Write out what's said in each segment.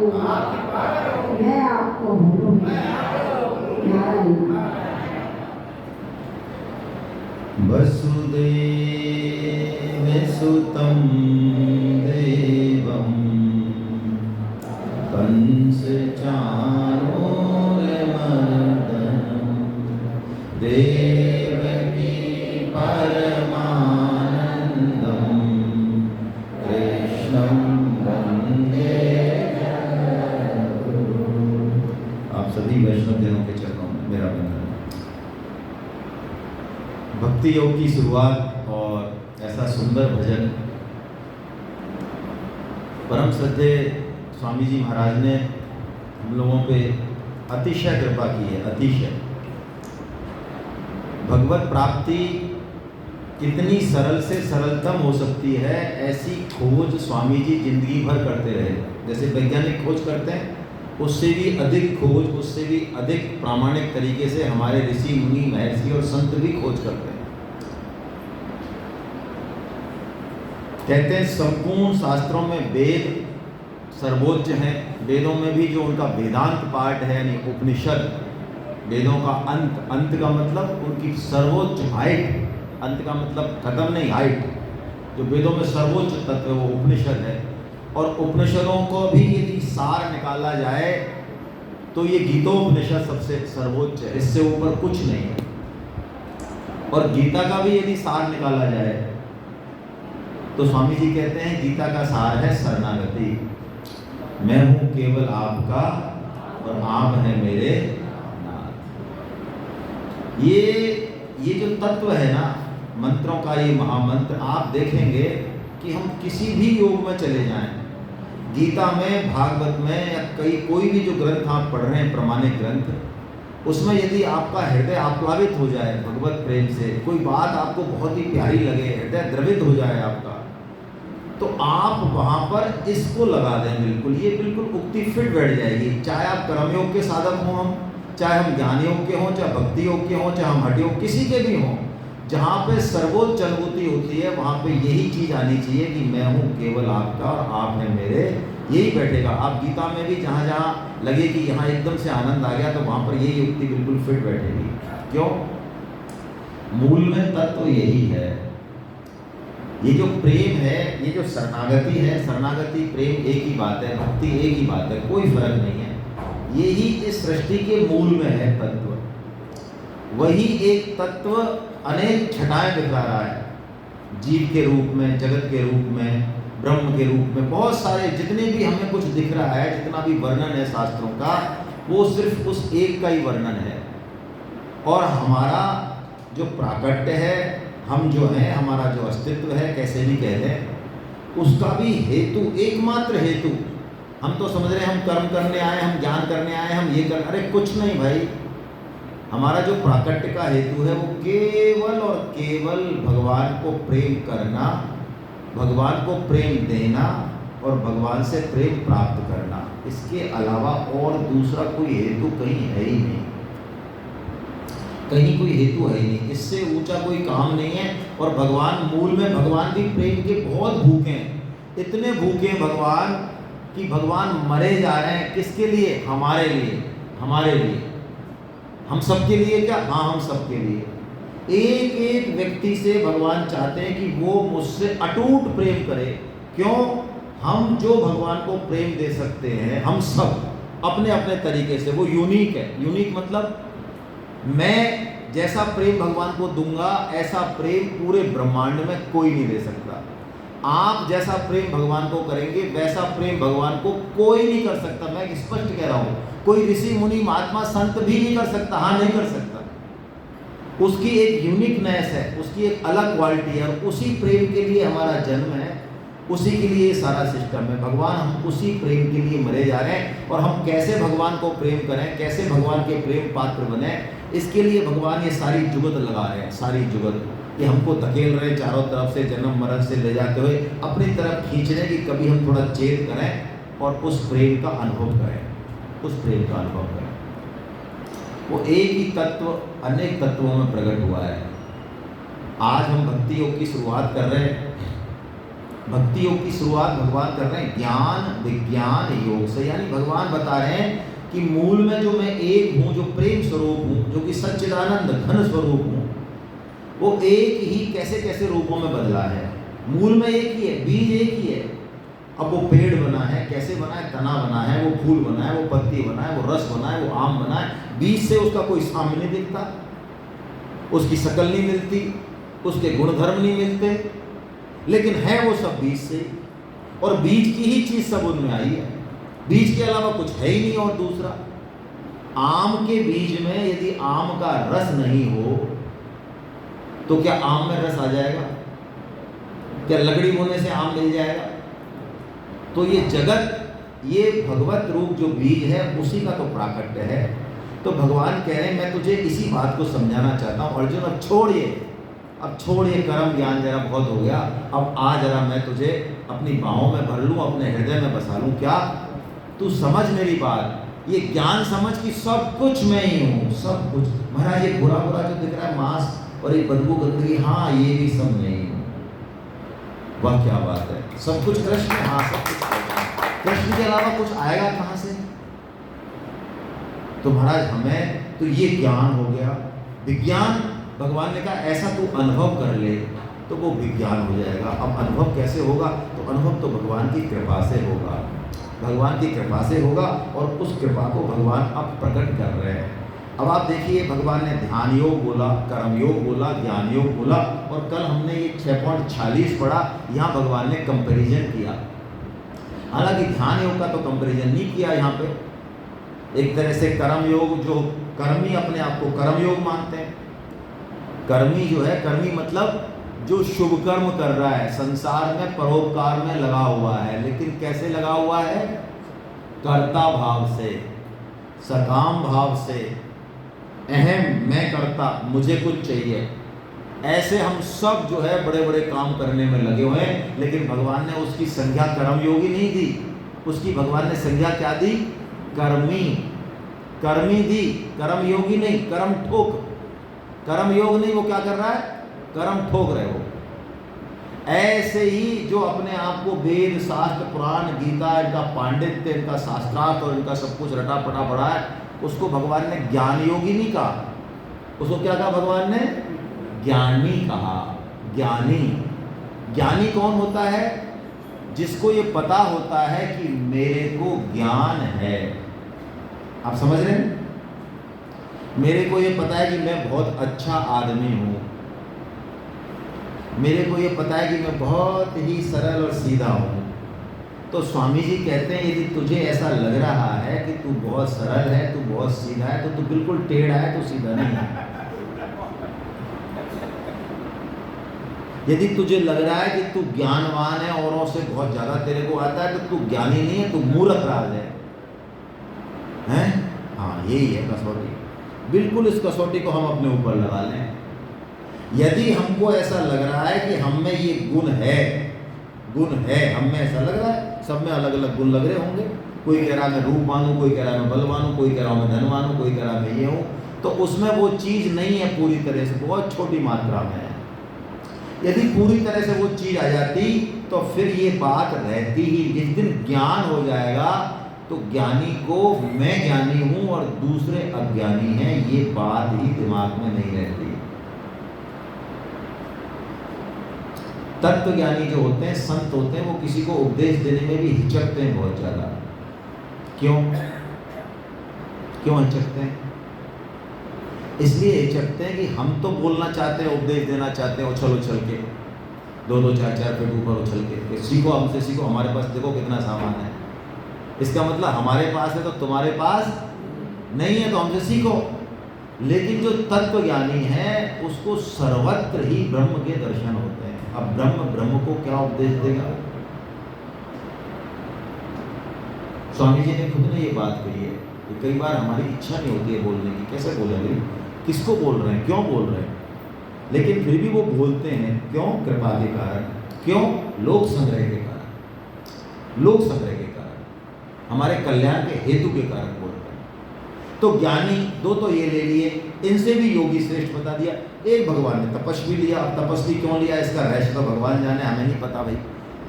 मैं आपको भूलूंगी। नारायण। वसुदेव सुतं देवं कंस चाणूरमर्दनं देवकी परमानन्दं कृष्णं वन्दे जगद्गुरुम्। आप सभी वैष्णवजनों के चरणों में मेरा वंदन। भक्ति योग की शुरुआत और ऐसा सुंदर भजन परम श्रद्धेय स्वामी जी महाराज ने हम लोगों पे अतिशय कृपा की है। अतिशय भगवत प्राप्ति कितनी सरल से सरलतम हो सकती है, ऐसी खोज स्वामी जी जिंदगी भर करते रहे। जैसे वैज्ञानिक खोज करते हैं, उससे भी अधिक खोज, उससे भी अधिक प्रामाणिक तरीके से हमारे ऋषि मुनि महर्षि और संत भी खोज करते हैं। कहते हैं संपूर्ण शास्त्रों में वेद सर्वोच्च हैं। वेदों में भी जो उनका वेदांत पार्ट है, यानी उपनिषद, वेदों का अंत, अंत का मतलब उनकी सर्वोच्च हाइट, अंत का मतलब खत्म नहीं, हाइट, जो वेदों में सर्वोच्च तत्व है वो उपनिषद है। और उपनिषदों को भी यदि सार निकाला जाए तो ये गीतोपनिषद सबसे सर्वोच्च है, इससे ऊपर कुछ नहीं है। और गीता का भी यदि सार निकाला जाए तो स्वामी जी कहते हैं गीता का सार है शरणागति। मैं हूं केवल आपका और आप हैं मेरे नाथ। ये जो तत्व है ना मंत्रों का, ये महामंत्र, आप देखेंगे कि हम किसी भी योग में चले जाएं, गीता में, भागवत में, या कोई भी जो ग्रंथ आप पढ़ रहे हैं, प्रमाणिक ग्रंथ, उसमें यदि आपका हृदय आप्लावित हो जाए भगवत प्रेम से, कोई बात आपको बहुत ही प्यारी लगे, हृदय द्रवित हो जाए आपका, तो आप वहाँ पर इसको लगा दें। बिल्कुल, ये बिल्कुल उक्ति फिट बैठ जाएगी। चाहे आप कर्मयोग के साधक हों, हम चाहे हम ज्ञान योग के हों, चाहे भक्ति योग के हों, चाहे हम हठ योग, किसी के भी हों, जहाँ पे सर्वोच्च अनुभूति होती है वहाँ पे यही चीज़ आनी चाहिए कि मैं हूँ केवल आपका और आप हैं मेरे, यही बैठेगा। आप गीता में भी जहाँ जहाँ लगे कि यहाँ एकदम से आनंद आ गया, तो वहाँ पर यही युक्ति बिल्कुल फिट बैठेगी। क्यों? मूल में तत्व यही है। ये जो प्रेम है, ये जो शरणागति है, शरणागति प्रेम एक ही बात है, भक्ति एक ही बात है, कोई फर्क नहीं है। यही इस सृष्टि के मूल में है तत्व। वही एक तत्व अनेक छटाएं दिखा रहा है, जीव के रूप में, जगत के रूप में, ब्रह्म के रूप में, बहुत सारे जितने भी हमें कुछ दिख रहा है, जितना भी वर्णन है शास्त्रों का, वो सिर्फ उस एक का ही वर्णन है। और हमारा जो प्राकट्य है, हम जो हैं, हमारा जो अस्तित्व है, कैसे भी कह लें, उसका भी हेतु, एकमात्र हेतु, हम तो समझ रहे हैं हम कर्म करने आए, हम ज्ञान करने आए, हम ये कर, अरे कुछ नहीं भाई। हमारा जो प्राकट्य का हेतु है वो केवल और केवल भगवान को प्रेम करना, भगवान को प्रेम देना और भगवान से प्रेम प्राप्त करना। इसके अलावा और दूसरा कोई हेतु कहीं है ही नहीं, कहीं कोई हेतु है ही नहीं, इससे ऊंचा कोई काम नहीं है। और भगवान, मूल में भगवान भी प्रेम के बहुत भूखे हैं, इतने भूखे हैं भगवान कि भगवान मरे जा रहे हैं। किसके लिए? हमारे लिए, हमारे लिए, हम सबके लिए। क्या? हाँ, हम सबके लिए। एक एक व्यक्ति से भगवान चाहते हैं कि वो मुझसे अटूट प्रेम करे। क्यों? हम जो भगवान को प्रेम दे सकते हैं, हम सब अपने अपने तरीके से, वो यूनिक है। यूनिक मतलब मैं जैसा प्रेम भगवान को दूंगा, ऐसा प्रेम पूरे ब्रह्मांड में कोई नहीं दे सकता। आप जैसा प्रेम भगवान को करेंगे, वैसा प्रेम भगवान को कोई नहीं कर सकता। मैं स्पष्ट कह रहा हूँ, कोई ऋषि मुनि महात्मा संत भी नहीं कर सकता। हाँ, नहीं कर सकता। उसकी एक यूनिकनेस है, उसकी एक अलग क्वालिटी है, और उसी प्रेम के लिए हमारा जन्म है, उसी के लिए सारा सिस्टम है। भगवान, हम उसी प्रेम के लिए मरे जा रहे हैं। और हम कैसे भगवान को प्रेम करें, कैसे भगवान के प्रेम पात्र बने, इसके लिए भगवान ये सारी जुगत लगा रहे हैं, सारी जुगत। ये हमको धकेल रहे हैं चारों तरफ से, जन्म मरण से ले जाते हुए अपनी तरफ खींच रहे हैं कि कभी हम थोड़ा चेत करें और उस प्रेम का अनुभव करें, उस प्रेम का अनुभव करें। वो एक ही तत्व अनेक तत्वों में प्रकट हुआ है। आज हम भक्ति योग की शुरुआत कर रहे हैं, भक्ति योग की शुरुआत भगवान कर रहे हैं ज्ञान विज्ञान योग से, यानी भगवान बता रहे हैं कि मूल में जो मैं एक हूँ, जो प्रेम स्वरूप हूँ, जो कि सच्चिदानंद घन स्वरूप हूँ, वो एक ही कैसे कैसे रूपों में बदला है। मूल में एक ही है, बीज एक ही है। अब वो पेड़ बना है, कैसे बना है, तना बना है, वो फूल बना है, वो पत्ती बना है, वो रस बना है, वो आम बना है। बीज से उसका कोई साम्य नहीं दिखता, उसकी शकल नहीं मिलती, उसके गुणधर्म नहीं मिलते, लेकिन है वो सब बीज से। और बीज की ही चीज सब उनमें आई है, बीज के अलावा कुछ है ही नहीं। और दूसरा, आम के बीज में यदि आम का रस नहीं हो तो क्या आम में रस आ जाएगा? क्या लकड़ी बोने से आम मिल जाएगा? तो ये जगत, ये भगवत रूप जो बीज है उसी का तो प्राकट्य है। तो भगवान कह रहे हैं मैं तुझे इसी बात को समझाना चाहता हूँ अर्जुन, अब छोड़िए कर्म ज्ञान, जरा बहुत हो गया। अब आ जरा मैं तुझे अपनी बाहों में भर लूँ, अपने हृदय में बसा लूँ। क्या तू समझ मेरी बात, ये ज्ञान समझ कि सब कुछ मैं ही हूँ, सब कुछ। महाराज ये बुरा बुरा जो दिख रहा है मांस और ये बदबू गंदगी, हाँ ये भी सब मैं ही हूँ। वह क्या बात है, सब कुछ कृष्ण, हाँ सब कुछ कृष्ण के अलावा कुछ आएगा कहाँ से? तो महाराज हमें तो ये ज्ञान हो गया। विज्ञान भगवान ने कहा ऐसा तू अनुभव कर ले तो वो विज्ञान हो जाएगा। अब अनुभव कैसे होगा? तो अनुभव तो भगवान की कृपा से होगा, भगवान की कृपा से होगा। और उस कृपा को भगवान अब प्रकट कर रहे हैं। अब आप देखिए भगवान ने ध्यान योग बोला, कर्म योग बोला, ज्ञान योग बोला, और कल हमने ये 6.46 पढ़ा, यहाँ भगवान ने कंपैरिजन किया। हालांकि ध्यान योग का तो कंपैरिजन नहीं किया यहाँ पे। एक तरह से कर्म योग, जो कर्मी अपने आप को कर्म योग मानते हैं, कर्मी जो है, कर्मी मतलब जो शुभ कर्म कर रहा है, संसार में परोपकार में लगा हुआ है, लेकिन कैसे लगा हुआ है? कर्ता भाव से, सकाम भाव से, अहम मैं करता, मुझे कुछ चाहिए, ऐसे हम सब जो है बड़े बड़े काम करने में लगे हुए हैं। लेकिन भगवान ने उसकी संज्ञा कर्मयोगी नहीं दी, उसकी भगवान ने संज्ञा क्या दी? कर्मी, कर्मी दी, कर्मयोगी नहीं, कर्म ठोक, कर्मयोग नहीं। वो क्या कर रहा है? कर्म ठोक रहे हो। ऐसे ही जो अपने आप को वेद शास्त्र पुराण गीता, इनका पांडित्य, इनका शास्त्रार्थ और इनका सब कुछ रटा पटा पड़ा है, उसको भगवान ने ज्ञान योगी नहीं कहा। उसको क्या कहा भगवान ने? ज्ञानी कहा। ज्ञानी, ज्ञानी कौन होता है? जिसको ये पता होता है कि मेरे को ज्ञान है। आप समझ रहे हैं? मेरे को ये पता है कि मैं बहुत अच्छा आदमी हूँ, मेरे को ये पता है कि मैं बहुत ही सरल और सीधा हूँ। तो स्वामी जी कहते हैं यदि तुझे ऐसा लग रहा है कि तू बहुत सरल है, तू बहुत सीधा है, तो तू बिल्कुल टेढ़ा है, तू सीधा नहीं है। यदि तुझे लग रहा है कि तू ज्ञानवान है, औरों से बहुत ज़्यादा तेरे को आता है, तो तू ज्ञानी नहीं है, तू मूर्ख राज है। हाँ यही है कसौटी। बिल्कुल इस कसौटी को हम अपने ऊपर लगा लें। यदि हमको ऐसा लग रहा है कि हम में ये गुण है, हम में ऐसा लग रहा है, सब में अलग अलग गुण लग रहे होंगे। कोई कह रहा है मैं रूपवान हूँ, कोई कह रहा है मैं बलवान हूँ, कोई कह रहा है मैं धनवान हूँ, कोई कह रहा है मैं ये हूँ, तो उसमें वो चीज़ नहीं है पूरी तरह से, बहुत छोटी मात्रा में है। यदि पूरी तरह से वो चीज़ आ जाती तो फिर ये बात रहती ही। जिस दिन ज्ञान हो जाएगा तो ज्ञानी को मैं ज्ञानी हूँ और दूसरे अज्ञानी हैं, ये बात ही दिमाग में नहीं रहती। तत्व ज्ञानी जो होते हैं, संत होते हैं, वो किसी को उपदेश देने में भी हिचकते हैं बहुत ज़्यादा। क्यों हिचकते हैं? इसलिए हिचकते हैं कि हम तो बोलना चाहते हैं, उपदेश देना चाहते हैं, उछल उछल के, 2-2 4-4 फीट ऊपर उछल के, सीखो हमसे सीखो, हमारे पास देखो कितना सामान है। इसका मतलब हमारे पास है तो तुम्हारे पास नहीं है, तो हमसे सीखो। लेकिन जो तत्व ज्ञानी है उसको सर्वत्र ही ब्रह्म के दर्शन होते हैं। अब ब्रह्म को क्या उपदेश देगा? स्वामी जी ने खुद ने ये बात कही है कि कई बार हमारी इच्छा नहीं होती है बोलने की, कैसे बोलेंगे, किसको बोल रहे हैं, क्यों बोल रहे हैं, लेकिन फिर भी वो बोलते हैं। क्यों? कृपा के कारण। क्यों? लोक संग्रह के कारण, लोक संग्रह के कारण, हमारे कल्याण के हेतु के कारण बोलते हैं। तो ज्ञानी दो तो ये ले लिए, इनसे भी योगी श्रेष्ठ बता दिया। एक भगवान ने तपस्वी लिया। अब तपस्वी क्यों लिया इसका रहस्य तो भगवान जाने, हमें नहीं पता भाई।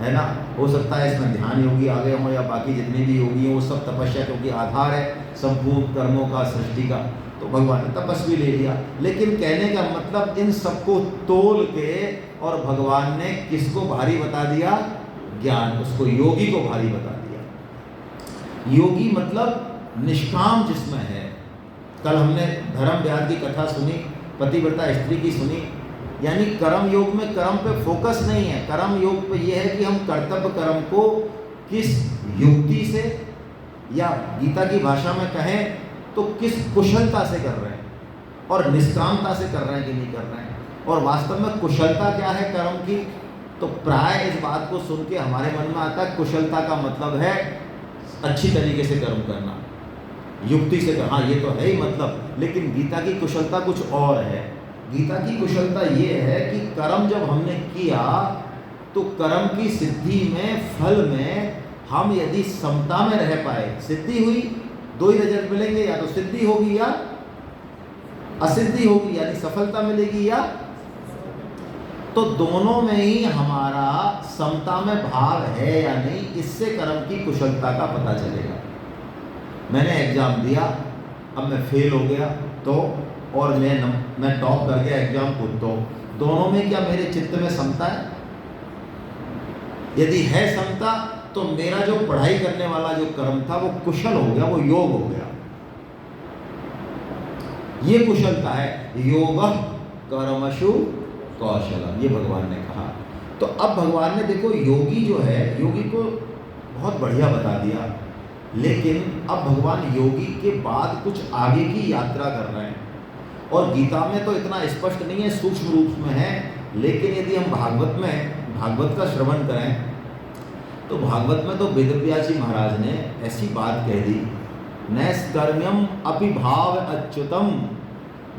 है ना। हो सकता है इसमें ध्यान योगी आ गए हों या बाकी जितने भी योगी हैं वो सब तपस्या, क्योंकि आधार है संपूर्ण कर्मों का, सृष्टि का, तो भगवान ने तपस्वी ले लिया। लेकिन कहने का मतलब इन सबको तोल के और भगवान ने किसको भारी बता दिया? ज्ञान, उसको योगी को भारी बता दिया। योगी मतलब निष्काम जिसमें है। कल हमने धर्म व्याध की कथा सुनी, पतिव्रता स्त्री की सुनी। यानी कर्म योग में कर्म पे फोकस नहीं है, कर्म योग पे ये है कि हम कर्तव्य कर्म को किस युक्ति से, या गीता की भाषा में कहें तो किस कुशलता से कर रहे हैं और निष्कामता से कर रहे हैं कि नहीं कर रहे हैं। और वास्तव में कुशलता क्या है कर्म की? तो प्राय इस बात को सुन के हमारे मन में आता है कुशलता का मतलब है अच्छी तरीके से कर्म करना, युक्ति से करना। हाँ, ये तो है ही मतलब, लेकिन गीता की कुशलता कुछ और है। गीता की कुशलता ये है कि कर्म जब हमने किया तो कर्म की सिद्धि में, फल में हम यदि समता में रह पाए, सिद्धि हुई, दो ही रिजल्ट मिलेंगे, या तो सिद्धि होगी या असिद्धि होगी, यानी सफलता मिलेगी या, तो दोनों में ही हमारा समता में भाव है या नहीं, इससे कर्म की कुशलता का पता चलेगा। मैंने एग्जाम दिया, अब मैं फेल हो गया तो, और मैं टॉप कर गया एग्जाम को, तो दोनों में क्या मेरे चित्त में समता है? यदि है समता तो मेरा जो पढ़ाई करने वाला जो कर्म था वो कुशल हो गया, वो योग हो गया। ये कुशलता है, योग कर्मशु कौशलम, ये भगवान ने कहा। तो अब भगवान ने देखो योगी जो है, योगी को बहुत बढ़िया बता दिया, लेकिन अब भगवान योगी के बाद कुछ आगे की यात्रा कर रहे हैं। और गीता में तो इतना स्पष्ट नहीं है, सूक्ष्म रूप में है, लेकिन यदि हम भागवत का श्रवण करें तो भागवत में तो वेदव्यास जी महाराज ने ऐसी बात कह दी, नैष्कर्म्यम अपि भाव अच्युतम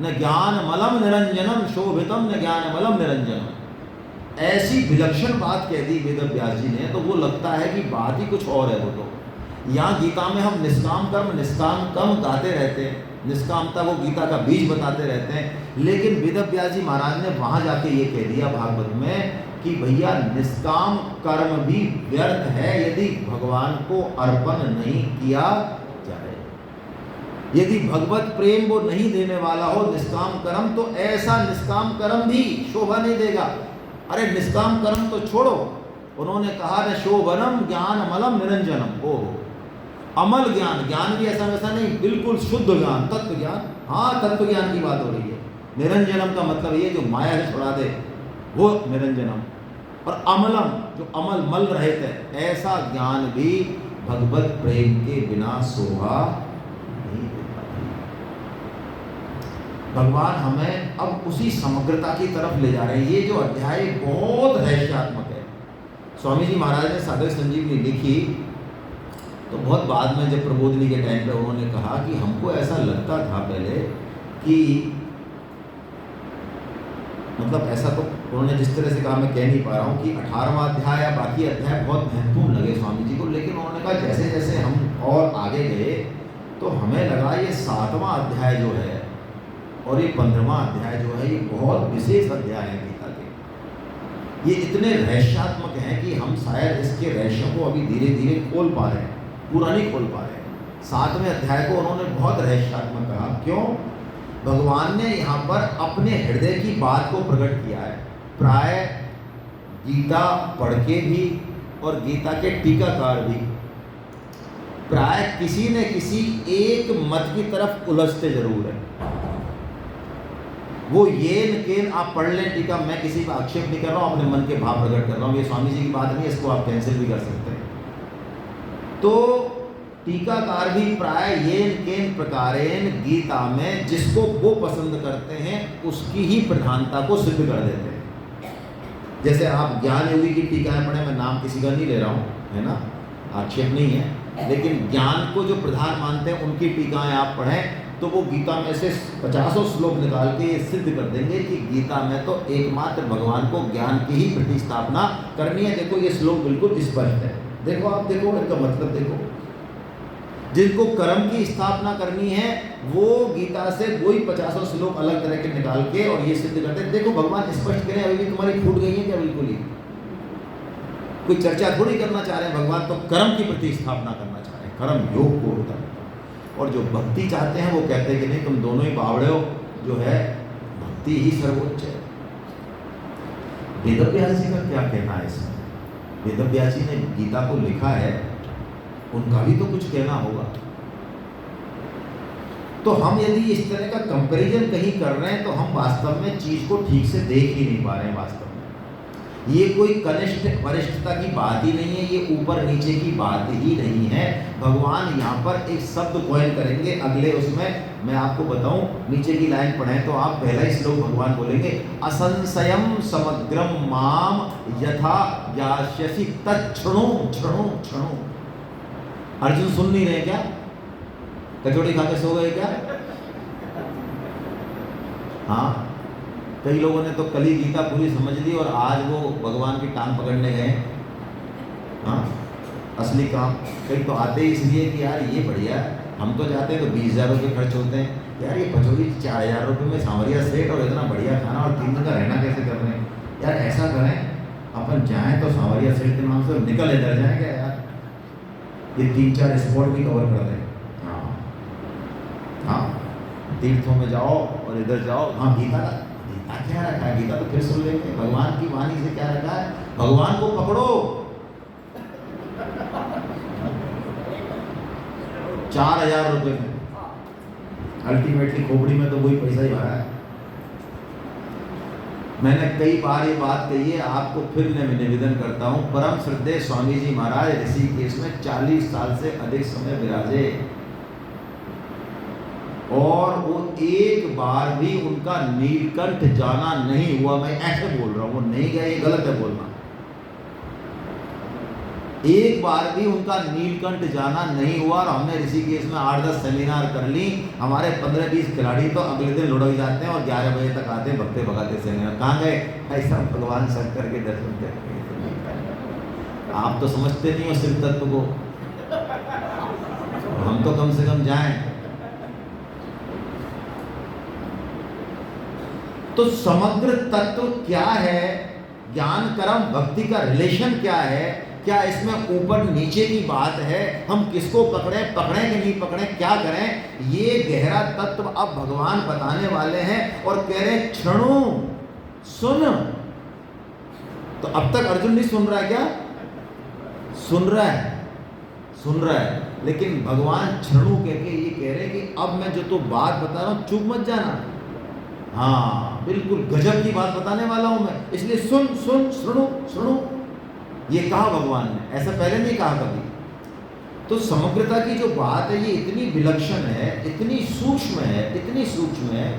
न ज्ञानमलम निरंजनम शोभितम न ज्ञानमलम निरंजनम। ऐसी विलक्षण बात कह दी वेदव्यास जी ने, तो वो लगता है कि बात ही कुछ और है। वो तो यहाँ गीता में हम निष्काम कर्म गाते रहते हैं, निष्कामता को गीता का बीज बताते रहते हैं, लेकिन वेदव्यास जी महाराज ने वहाँ जाके ये कह दिया भागवत में कि भैया निष्काम कर्म भी व्यर्थ है यदि भगवान को अर्पण नहीं किया जाए। यदि भगवत प्रेम वो नहीं देने वाला हो निष्काम कर्म, तो ऐसा निष्काम कर्म भी शोभा नहीं देगा। अरे निष्काम कर्म तो छोड़ो, उन्होंने कहा न शोभनम ज्ञानमलम निरंजनम, ओ अमल ज्ञान, ज्ञान भी ऐसा वैसा नहीं, बिल्कुल शुद्ध ज्ञान, तत्व ज्ञान। हाँ, तत्व ज्ञान की बात हो रही है। निरंजनम का मतलब ये जो माया से छुड़ा दे, वो निरंजनम। और अमलम, जो अमल मल रहित है, ऐसा ज्ञान भी भगवत प्रेम के बिना शोभा नहीं देता। भगवान हमें अब उसी समग्रता की तरफ ले जा रहे हैं। ये जो अध्याय बहुत रहस्यात्मक है। स्वामी जी महाराज ने साधक संजीवनी लिखी तो बहुत बाद में जब प्रबोधनी के टाइम पे उन्होंने कहा कि हमको ऐसा लगता था पहले कि, मतलब ऐसा तो उन्होंने जिस तरह से कहा मैं कह नहीं पा रहा हूँ कि 18वां अध्याय या बाकी अध्याय बहुत महत्वपूर्ण लगे स्वामी जी को, लेकिन उन्होंने कहा जैसे जैसे हम और आगे गए तो हमें लगा ये 7वां अध्याय जो है और ये 15वां अध्याय जो है ये बहुत विशेष अध्याय है गीता के। ये इतने रहस्यात्मक हैं कि हम शायद इसके रहस्यों को अभी धीरे धीरे खोल पा रहे हैं, पूरा नहीं खोल पा रहे। 7वें अध्याय को उन्होंने बहुत रहस्यात्मक कहा। क्यों? भगवान ने यहाँ पर अपने हृदय की बात को प्रकट किया है। प्राय गीता पढ़ के भी और गीता के टीकाकार भी प्राय किसी न किसी एक मत की तरफ उलझते जरूर है। वो ये केन आप पढ़ लें टीका, मैं किसी का आक्षेप नहीं कर रहा हूँ, अपने मन के भाव प्रकट कर रहा हूँ, ये स्वामी जी की बात नहीं है, इसको आप कैंसिल भी कर सकते हैं। तो टीकाकार भी प्राय येन केन प्रकारेण गीता में जिसको वो पसंद करते हैं उसकी ही प्रधानता को सिद्ध कर देते हैं। जैसे आप ज्ञान योगी की टीकाएं पढ़ें, मैं नाम किसी का नहीं ले रहा हूँ, है ना, आक्षेप नहीं है, लेकिन ज्ञान को जो प्रधान मानते हैं उनकी टीकाएं आप पढ़ें तो वो गीता में से 50 श्लोक निकाल के ये सिद्ध कर देंगे कि गीता में तो एकमात्र भगवान को ज्ञान की ही प्रतिस्थापना करनी है। देखो ये श्लोक बिल्कुल स्पष्ट है, देखो आप देखो इनका मतलब देखो। जिनको कर्म की स्थापना करनी है वो गीता से वही 50 श्लोक अलग तरह के निकाल के और ये सिद्ध करते हैं। देखो भगवान स्पष्ट करें, अभी भी तुम्हारी फूट गई है क्या? बिल्कुल ही कोई चर्चा थोड़ी करना चाह रहे हैं, भगवान तो कर्म की प्रतिस्थापना करना चाह रहे हैं, कर्म योग को उत्तम। और जो भक्ति चाहते हैं वो कहते हैं कि नहीं, तुम दोनों ही बावड़े हो, जो है भक्ति ही सर्वोच्च है। वेदव्यास जी का क्या कहना है इसमें? वेदव्यास जी ने गीता को लिखा है, उनका भी तो कुछ कहना होगा। तो हम यदि इस तरह का कंपैरिजन कहीं कर रहे हैं तो हम वास्तव में चीज को ठीक से देख ही नहीं पा रहे हैं। वास्तव में ये कोई कनिष्ठ वरिष्ठता की बात ही नहीं है, ये ऊपर नीचे की बात ही नहीं है। भगवान यहाँ पर एक शब्द कॉइन करेंगे अगले उसमें, मैं आपको बताऊं, नीचे की लाइन पढ़ें तो आप पहला ही श्लोक भगवान बोलेंगे, असंशयम समग्रम माम यथा यास्यसि तच्छृणु क्षणु क्षणु। अर्जुन सुन नहीं रहे क्या? कचौड़ी खा के सो गए क्या? हाँ, कई लोगों ने तो कल ही गीता पूरी समझ ली और आज वो भगवान की टांग पकड़ने गए। हाँ, असली काम कई तो आते ही इसलिए कि यार ये बढ़िया है, हम तो जाते हैं तो 20,000 रुपये खर्च होते हैं, यार ये कचौड़ी 4,000 रुपये में सांवरिया सेट और इतना बढ़िया खाना और 3 दिन का रहना कैसे कर रहे हैं? यार ऐसा करें, अपन जाएँ तो सांवरिया सेट के नाम से निकल इधर जाएँ क्या यार, ये 3-4 स्पॉट भी कवर कर दें। हाँ, तीर्थों में जाओ और इधर जाओ। हाँ, गीता क्या रखा है? गीता तो फिर सुन लेंगे, भगवान की वाणी से क्या रखा है? भगवान को पकड़ो। 4,000 रुपये में अल्टीमेटली खोपड़ी में तो वही पैसा ही भरा है। मैंने कई बार ये बात कही है, आपको फिर मैं निवेदन करता हूँ, परम श्रद्धेय स्वामी जी महाराज ऋषिकेश में 40 साल से अधिक समय विराजे और वो एक बार भी उनका नीलकंठ जाना नहीं हुआ। मैं ऐसे बोल रहा हूँ, वो नहीं गए, ये गलत है बोलना। एक बार भी उनका नीलकंठ जाना नहीं हुआ और हमने ऋषिकेश में 8-10 सेमिनार कर ली। हमारे 15-20 खिलाड़ी तो अगले दिन लुढ़क जाते हैं और 11 बजे तक आते हैं, भगते भगाते सेमिनार। कहाँ गए? ऐसा भगवान शंकर के दर्शन करके। आप तो समझते नहीं हो शिव तत्व को, हम तो कम से कम जाएं। तो समग्र तत्व क्या है? ज्ञान कर्म भक्ति का रिलेशन क्या है? क्या इसमें ऊपर नीचे की बात है? हम किसको पकड़ें, पकड़ें कि नहीं पकड़ें, क्या करें? ये गहरा तत्व अब भगवान बताने वाले हैं और कह रहे हैं क्षणु सुन। तो अब तक अर्जुन नहीं सुन रहा है क्या? सुन रहा है, सुन रहा है, लेकिन भगवान क्षणु कह के ये कह रहे हैं कि अब मैं जो तो बात बता रहा हूं चूक मत जाना। हाँ, बिल्कुल गजब की बात बताने वाला हूं मैं, इसलिए सुन सुन सुनो सुनो, ये कहा भगवान ने, ऐसा पहले नहीं कहा कभी। तो समग्रता की जो बात है ये इतनी विलक्षण है, इतनी सूक्ष्म है, इतनी सूक्ष्म है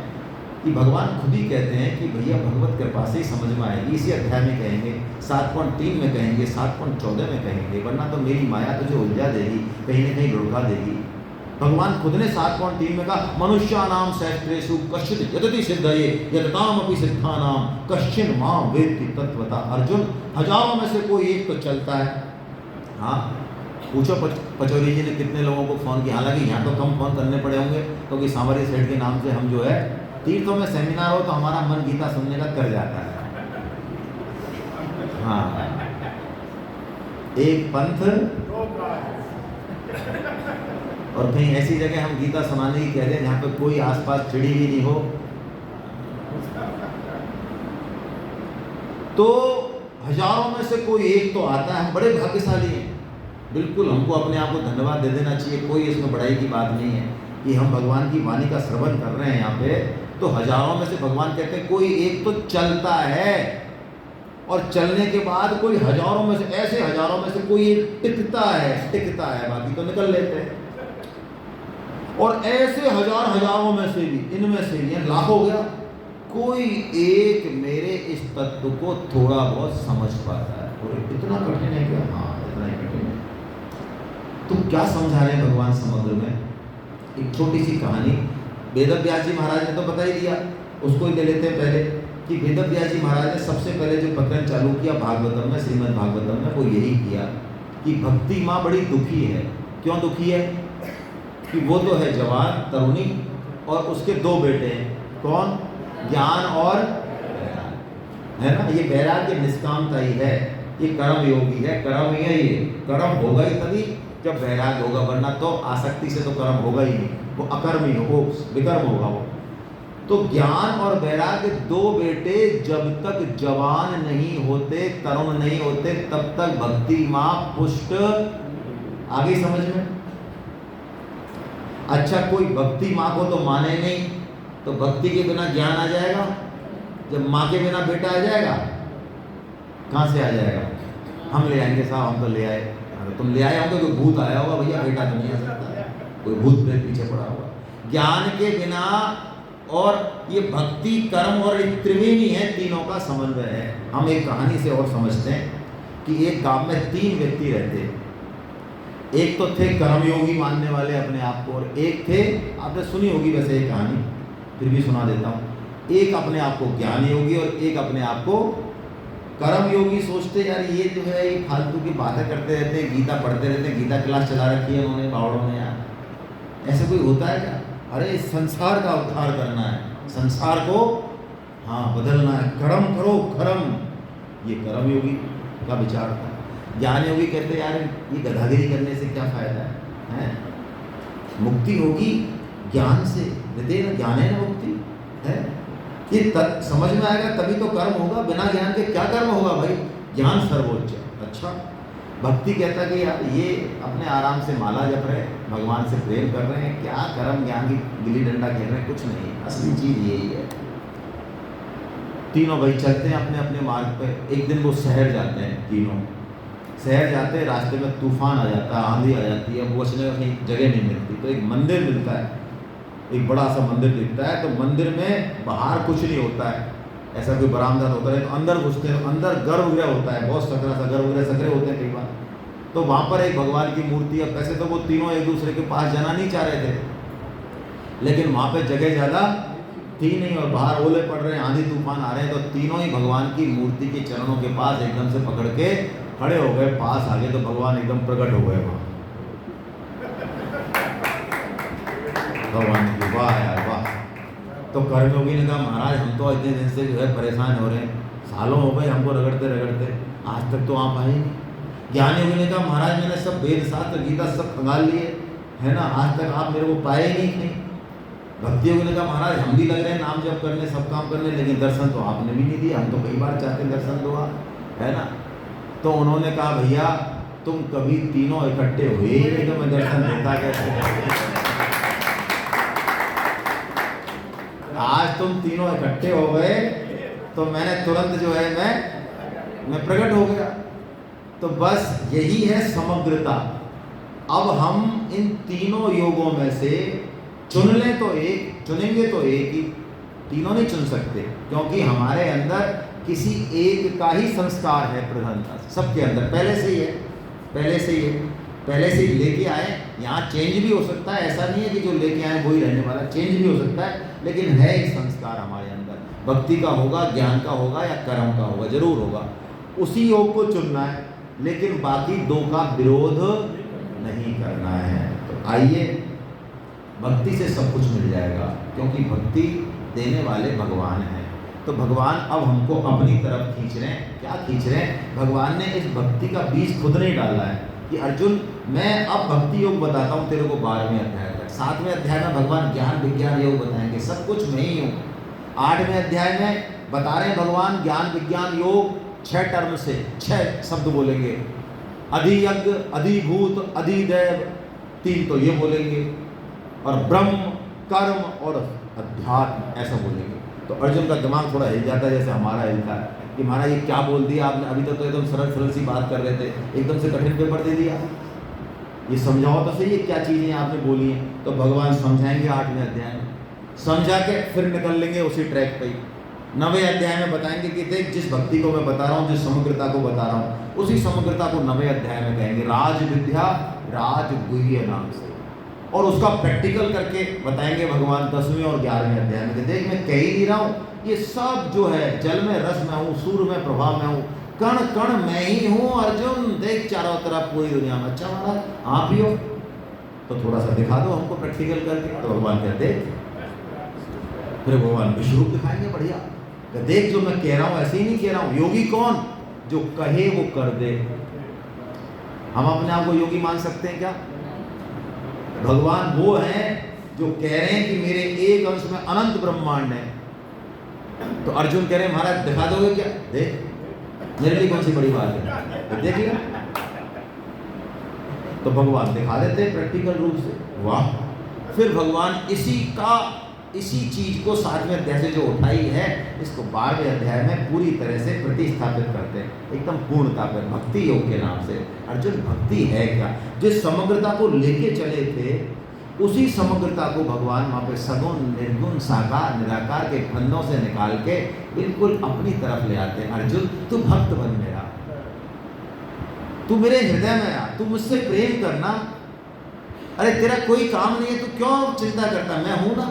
कि भगवान खुद ही कहते हैं कि भैया भगवत कृपा से ही समझ में आएगी। इसी अध्याय में कहेंगे, 7.3 में कहेंगे, 7.14 में कहेंगे, वरना तो मेरी माया तुझे उलझा देगी, कहीं न कहीं लुढ़का देगी। भगवान खुद ने 7.3 में कहा, मनुष्यानाम सहस्रेषु कश्चित् यदति सिद्धये यदतामपि सिद्धानाम कश्चिन् मां वेत्ति तत्वता। अर्जुन, हजारों में से कोई एक तो चलता है। हाँ, पूछो पचौरी जी ने कितने लोगों को फ़ोन किया। हालांकि यहाँ तो कम फ़ोन करने पड़े होंगे क्योंकि सांवरिया सेठ के नाम से हम जो है तीर्थों में सेमिनार हो तो हमारा मन गीता सुनने का कर जाता है। हाँ, एक पंथ और कहीं ऐसी जगह हम गीता सुनाने की कह रहे हैं जहाँ पे कोई आसपास चिड़ी भी नहीं हो। तो हजारों में से कोई एक तो आता है, हम बड़े भाग्यशाली हैं। बिल्कुल हमको अपने आप को धन्यवाद दे देना चाहिए, कोई इसमें बड़ाई की बात नहीं है कि हम भगवान की वाणी का श्रवण कर रहे हैं यहाँ पे। तो हजारों में से भगवान कहते हैं कोई एक तो चलता है और चलने के बाद कोई हजारों में से, ऐसे हजारों में से कोई एक टिकता है, बाकी तो निकल लेते हैं। और ऐसे हजारों में से भी, इनमें से भी लाख हो गया, कोई एक मेरे इस तत्व को थोड़ा बहुत समझ पाता है। और इतना कठिन है क्या? हाँ, इतना ही कठिन है। तो क्या समझा रहे हैं भगवान समग्र में? एक छोटी सी कहानी वेदव्यास जी महाराज ने तो बता ही दिया, उसको ही ले लेते हैं पहले कि वेदव्यास जी महाराज ने सबसे पहले जो प्रकरण चालू किया भागवतम में, श्रीमद् भागवतम में, वो यही किया कि भक्ति माँ बड़ी दुखी है। क्यों दुखी है? कि वो तो है जवान तरुणी और उसके 2 बेटे हैं। कौन? ज्ञान और, है ना, ये वैराग्य निष्कामता ही है। ये कर्म योगी है, कर्म ही है ये। कर्म होगा ही तभी जब वैराग होगा, वरना तो आसक्ति से तो कर्म होगा ही नहीं, वो अकर्मी हो, वो विकर्म होगा वो। तो ज्ञान और वैराग्य दो बेटे जब तक जवान नहीं होते, तरुण नहीं होते, तब तक भक्ति माँ पुष्ट। आगे समझ में? अच्छा, कोई भक्ति माँ को तो माने नहीं, तो भक्ति के बिना ज्ञान आ जाएगा? जब माँ के बिना बेटा आ जाएगा, कहाँ से आ जाएगा? हम ले आएंगे साहब, हम तो ले आए। अरे तुम ले आए होगे, कोई भूत आया होगा भैया, बेटा तो नहीं आ सकता, कोई भूत प्रेत पीछे पड़ा होगा। ज्ञान के बिना, और ये भक्ति कर्म और त्रिवेणी है, तीनों का समन्वय है। हम एक कहानी से और समझते हैं कि एक गांव में 3 व्यक्ति रहते। एक तो थे कर्मयोगी मानने वाले अपने आप को, और एक थे, आपने सुनी होगी वैसे ये कहानी, फिर भी सुना देता हूँ। एक अपने आप को ज्ञान योगी और एक अपने आप को कर्म योगी सोचते। यार ये जो है ये फालतू की बातें करते रहते हैं, गीता पढ़ते रहते हैं, गीता क्लास चला रखी है उन्होंने बावड़ों ने। यार ऐसा कोई होता है क्या? अरे संसार का उद्धार करना है, संसार को हाँ बदलना है, कर्म करो कर्म। ये कर्म योगी का विचार था। ज्ञान योगी कहते यार ये गधागिरी करने से क्या फायदा है? मुक्ति होगी ज्ञान से, हृदय ज्ञान है ना मुक्ति है। ये समझ में आएगा तभी तो कर्म होगा, बिना ज्ञान के क्या कर्म होगा भाई? ज्ञान सर्वोच्च। अच्छा, भक्ति कहता कि यार ये अपने आराम से माला जप रहे, भगवान से प्रेम कर रहे हैं, क्या कर्म ज्ञान की गिल्ली डंडा खेल रहे हैं, कुछ नहीं, असली चीज यही है। तीनों भाई चलते हैं अपने अपने मार्ग पे। एक दिन वो शहर जाते हैं, तीनों शहर जाते हैं, रास्ते में तूफान आ जाता है, आंधी आ जाती है, वो बचने कहीं जगह नहीं मिलती, तो एक मंदिर मिलता है, एक बड़ा सा मंदिर दिखता है। तो मंदिर में बाहर कुछ नहीं होता है, ऐसा कोई बरामदा होता है, तो अंदर घुसते हैं, अंदर गर्भगृह होता है, बहुत सकरा सा गर्भगृह, सकरे होते हैं कई बार। तो वहाँ पर एक भगवान की मूर्ति है। वैसे तो वो तीनों एक दूसरे के पास जाना नहीं चाह रहे थे, लेकिन वहाँ पे जगह ज़्यादा थी नहीं, और बाहर ओले पड़ रहे हैं, आंधी तूफान आ रहे हैं, तो तीनों ही भगवान की मूर्ति के चरणों के पास एकदम से पकड़ के खड़े हो गए। पास आ गए तो भगवान एकदम प्रकट हो गए वहाँ। भगवान की वाह यार वाह। तो कर्मयोगी ने कहा महाराज हम तो इतने दिन से जो है परेशान हो रहे हैं, सालों हो गए हमको रगड़ते रगड़ते, आज तक तो आप आए नहीं। ज्ञान योगी ने कहा महाराज मैंने सब वेद शास्त्र गीता सब खंगाल लिए है ना, आज तक आप मेरे को पाए ही नहीं कहीं। भक्ति योगी ने कहा महाराज हम भी लग रहे हैं नाम जप करने, सब काम करने, लेकिन दर्शन तो आपने भी नहीं दिया, हम तो कई बार चाहते हैं दर्शन दो है ना। तो उन्होंने कहा भैया तुम कभी तीनों इकट्ठे हुए ही नहीं, तो मैं दर्शन देता कैसे? आज तुम तीनों इकट्ठे हो गए तो मैंने तुरंत जो है मैं प्रकट हो गया। तो बस यही है समग्रता। अब हम इन तीनों योगों में से चुन लें तो एक, चुनेंगे तो एक ही, तीनों नहीं चुन सकते, क्योंकि हमारे अंदर किसी एक का ही संस्कार है प्रधानता, सबके अंदर पहले से ही है, पहले से ही लेके आए। यहाँ चेंज भी हो सकता है, ऐसा नहीं है कि जो लेके आए वही रहने वाला, चेंज भी हो सकता है, लेकिन है एक संस्कार हमारे अंदर, भक्ति का होगा, ज्ञान का होगा या कर्म का होगा, जरूर होगा। उसी योग को चुनना है, लेकिन बाकी दो का विरोध नहीं करना है। तो आइए, भक्ति से सब कुछ मिल जाएगा, क्योंकि भक्ति देने वाले भगवान हैं। तो भगवान अब हमको अपनी तरफ खींच रहे हैं। क्या खींच रहे हैं? भगवान ने इस भक्ति का बीज खुद नहीं डाला है कि अर्जुन मैं अब भक्ति योग बताता हूँ तेरे को 12वें अध्याय तक। 7वें अध्याय में भगवान ज्ञान विज्ञान योग बताएंगे, सब कुछ मैं ही हूँ। 8वें अध्याय में बता रहे हैं भगवान ज्ञान विज्ञान योग 6 टर्म से 6 शब्द बोलेंगे, अधियज्ञ, अधिभूत, अधिदैव, 3 तो ये बोलेंगे, और ब्रह्म, कर्म और अध्यात्म ऐसा बोलेंगे। तो अर्जुन का दिमाग थोड़ा हिल जाता है, जैसे हमारा हिलता है कि महाराज ये क्या बोल दिया आपने, अभी तक तो एकदम सरल सरल सी बात कर रहे थे, एकदम से कठिन पेपर दे दिया। ये समझाओ तो सही, ये क्या चीज़ें आपने बोली हैं। तो भगवान समझाएंगे 8वें अध्याय में, समझा के फिर निकल लेंगे उसी ट्रैक पे ही। 9वें अध्याय में बताएंगे कि देख जिस भक्ति को मैं बता रहा हूँ, जिस समग्रता को बता रहा हूँ, उसी समग्रता को 9वें अध्याय में कहेंगे राज विद्या राजगुह्य नाम से, और उसका प्रैक्टिकल करके बताएंगे भगवान 10वें और 11वें अध्याय में। देख मैं कह ही नहीं रहा हूँ, ये सब जो है जल में रस में हूँ, सूर्य में प्रभाव में हूँ, कण कण मैं ही हूँ अर्जुन, देख चारों तरफ पूरी दुनिया में। अच्छा महाराज आप ही हो तो थोड़ा सा दिखा दो हमको प्रैक्टिकल करके। तो भगवान कहते, फिर भगवान विश्व रूप दिखाएंगे बढ़िया, देख जो मैं कह रहा हूँ ऐसे ही नहीं कह रहा हूँ। योगी कौन? जो कहे वो कर दे। हम अपने आप को योगी मान सकते हैं क्या? भगवान वो हैं जो कह रहे हैं कि मेरे एक अंश में अनंत ब्रह्मांड है। तो अर्जुन कह रहे हैं महाराज दिखा दोगे क्या? देख, मेरे लिए कौन सी बड़ी बात है, तो देख लिया। तो भगवान दिखा देते हैं प्रैक्टिकल रूप से। वाह! फिर भगवान इसी चीज को 7वें अध्याय से जो उठाई है, इसको 12वें अध्याय में पूरी तरह से प्रतिस्थापित करते हैं, एकदम पूर्णता पर, भक्ति योग के नाम से। अर्जुन, भक्ति है क्या? जिस समग्रता को लेके चले थे, उसी समग्रता को भगवान वहाँ पे सगुण, निर्गुण, साकार, निराकार के फंदों से निकाल के बिल्कुल अपनी तरफ ले आते हैं। अर्जुन, तू भक्त बन मेरा, तू मेरे हृदय में आ, तू मुझसे प्रेम करना। अरे तेरा कोई काम नहीं है, तू क्यों चिंता करता, मैं हूं ना।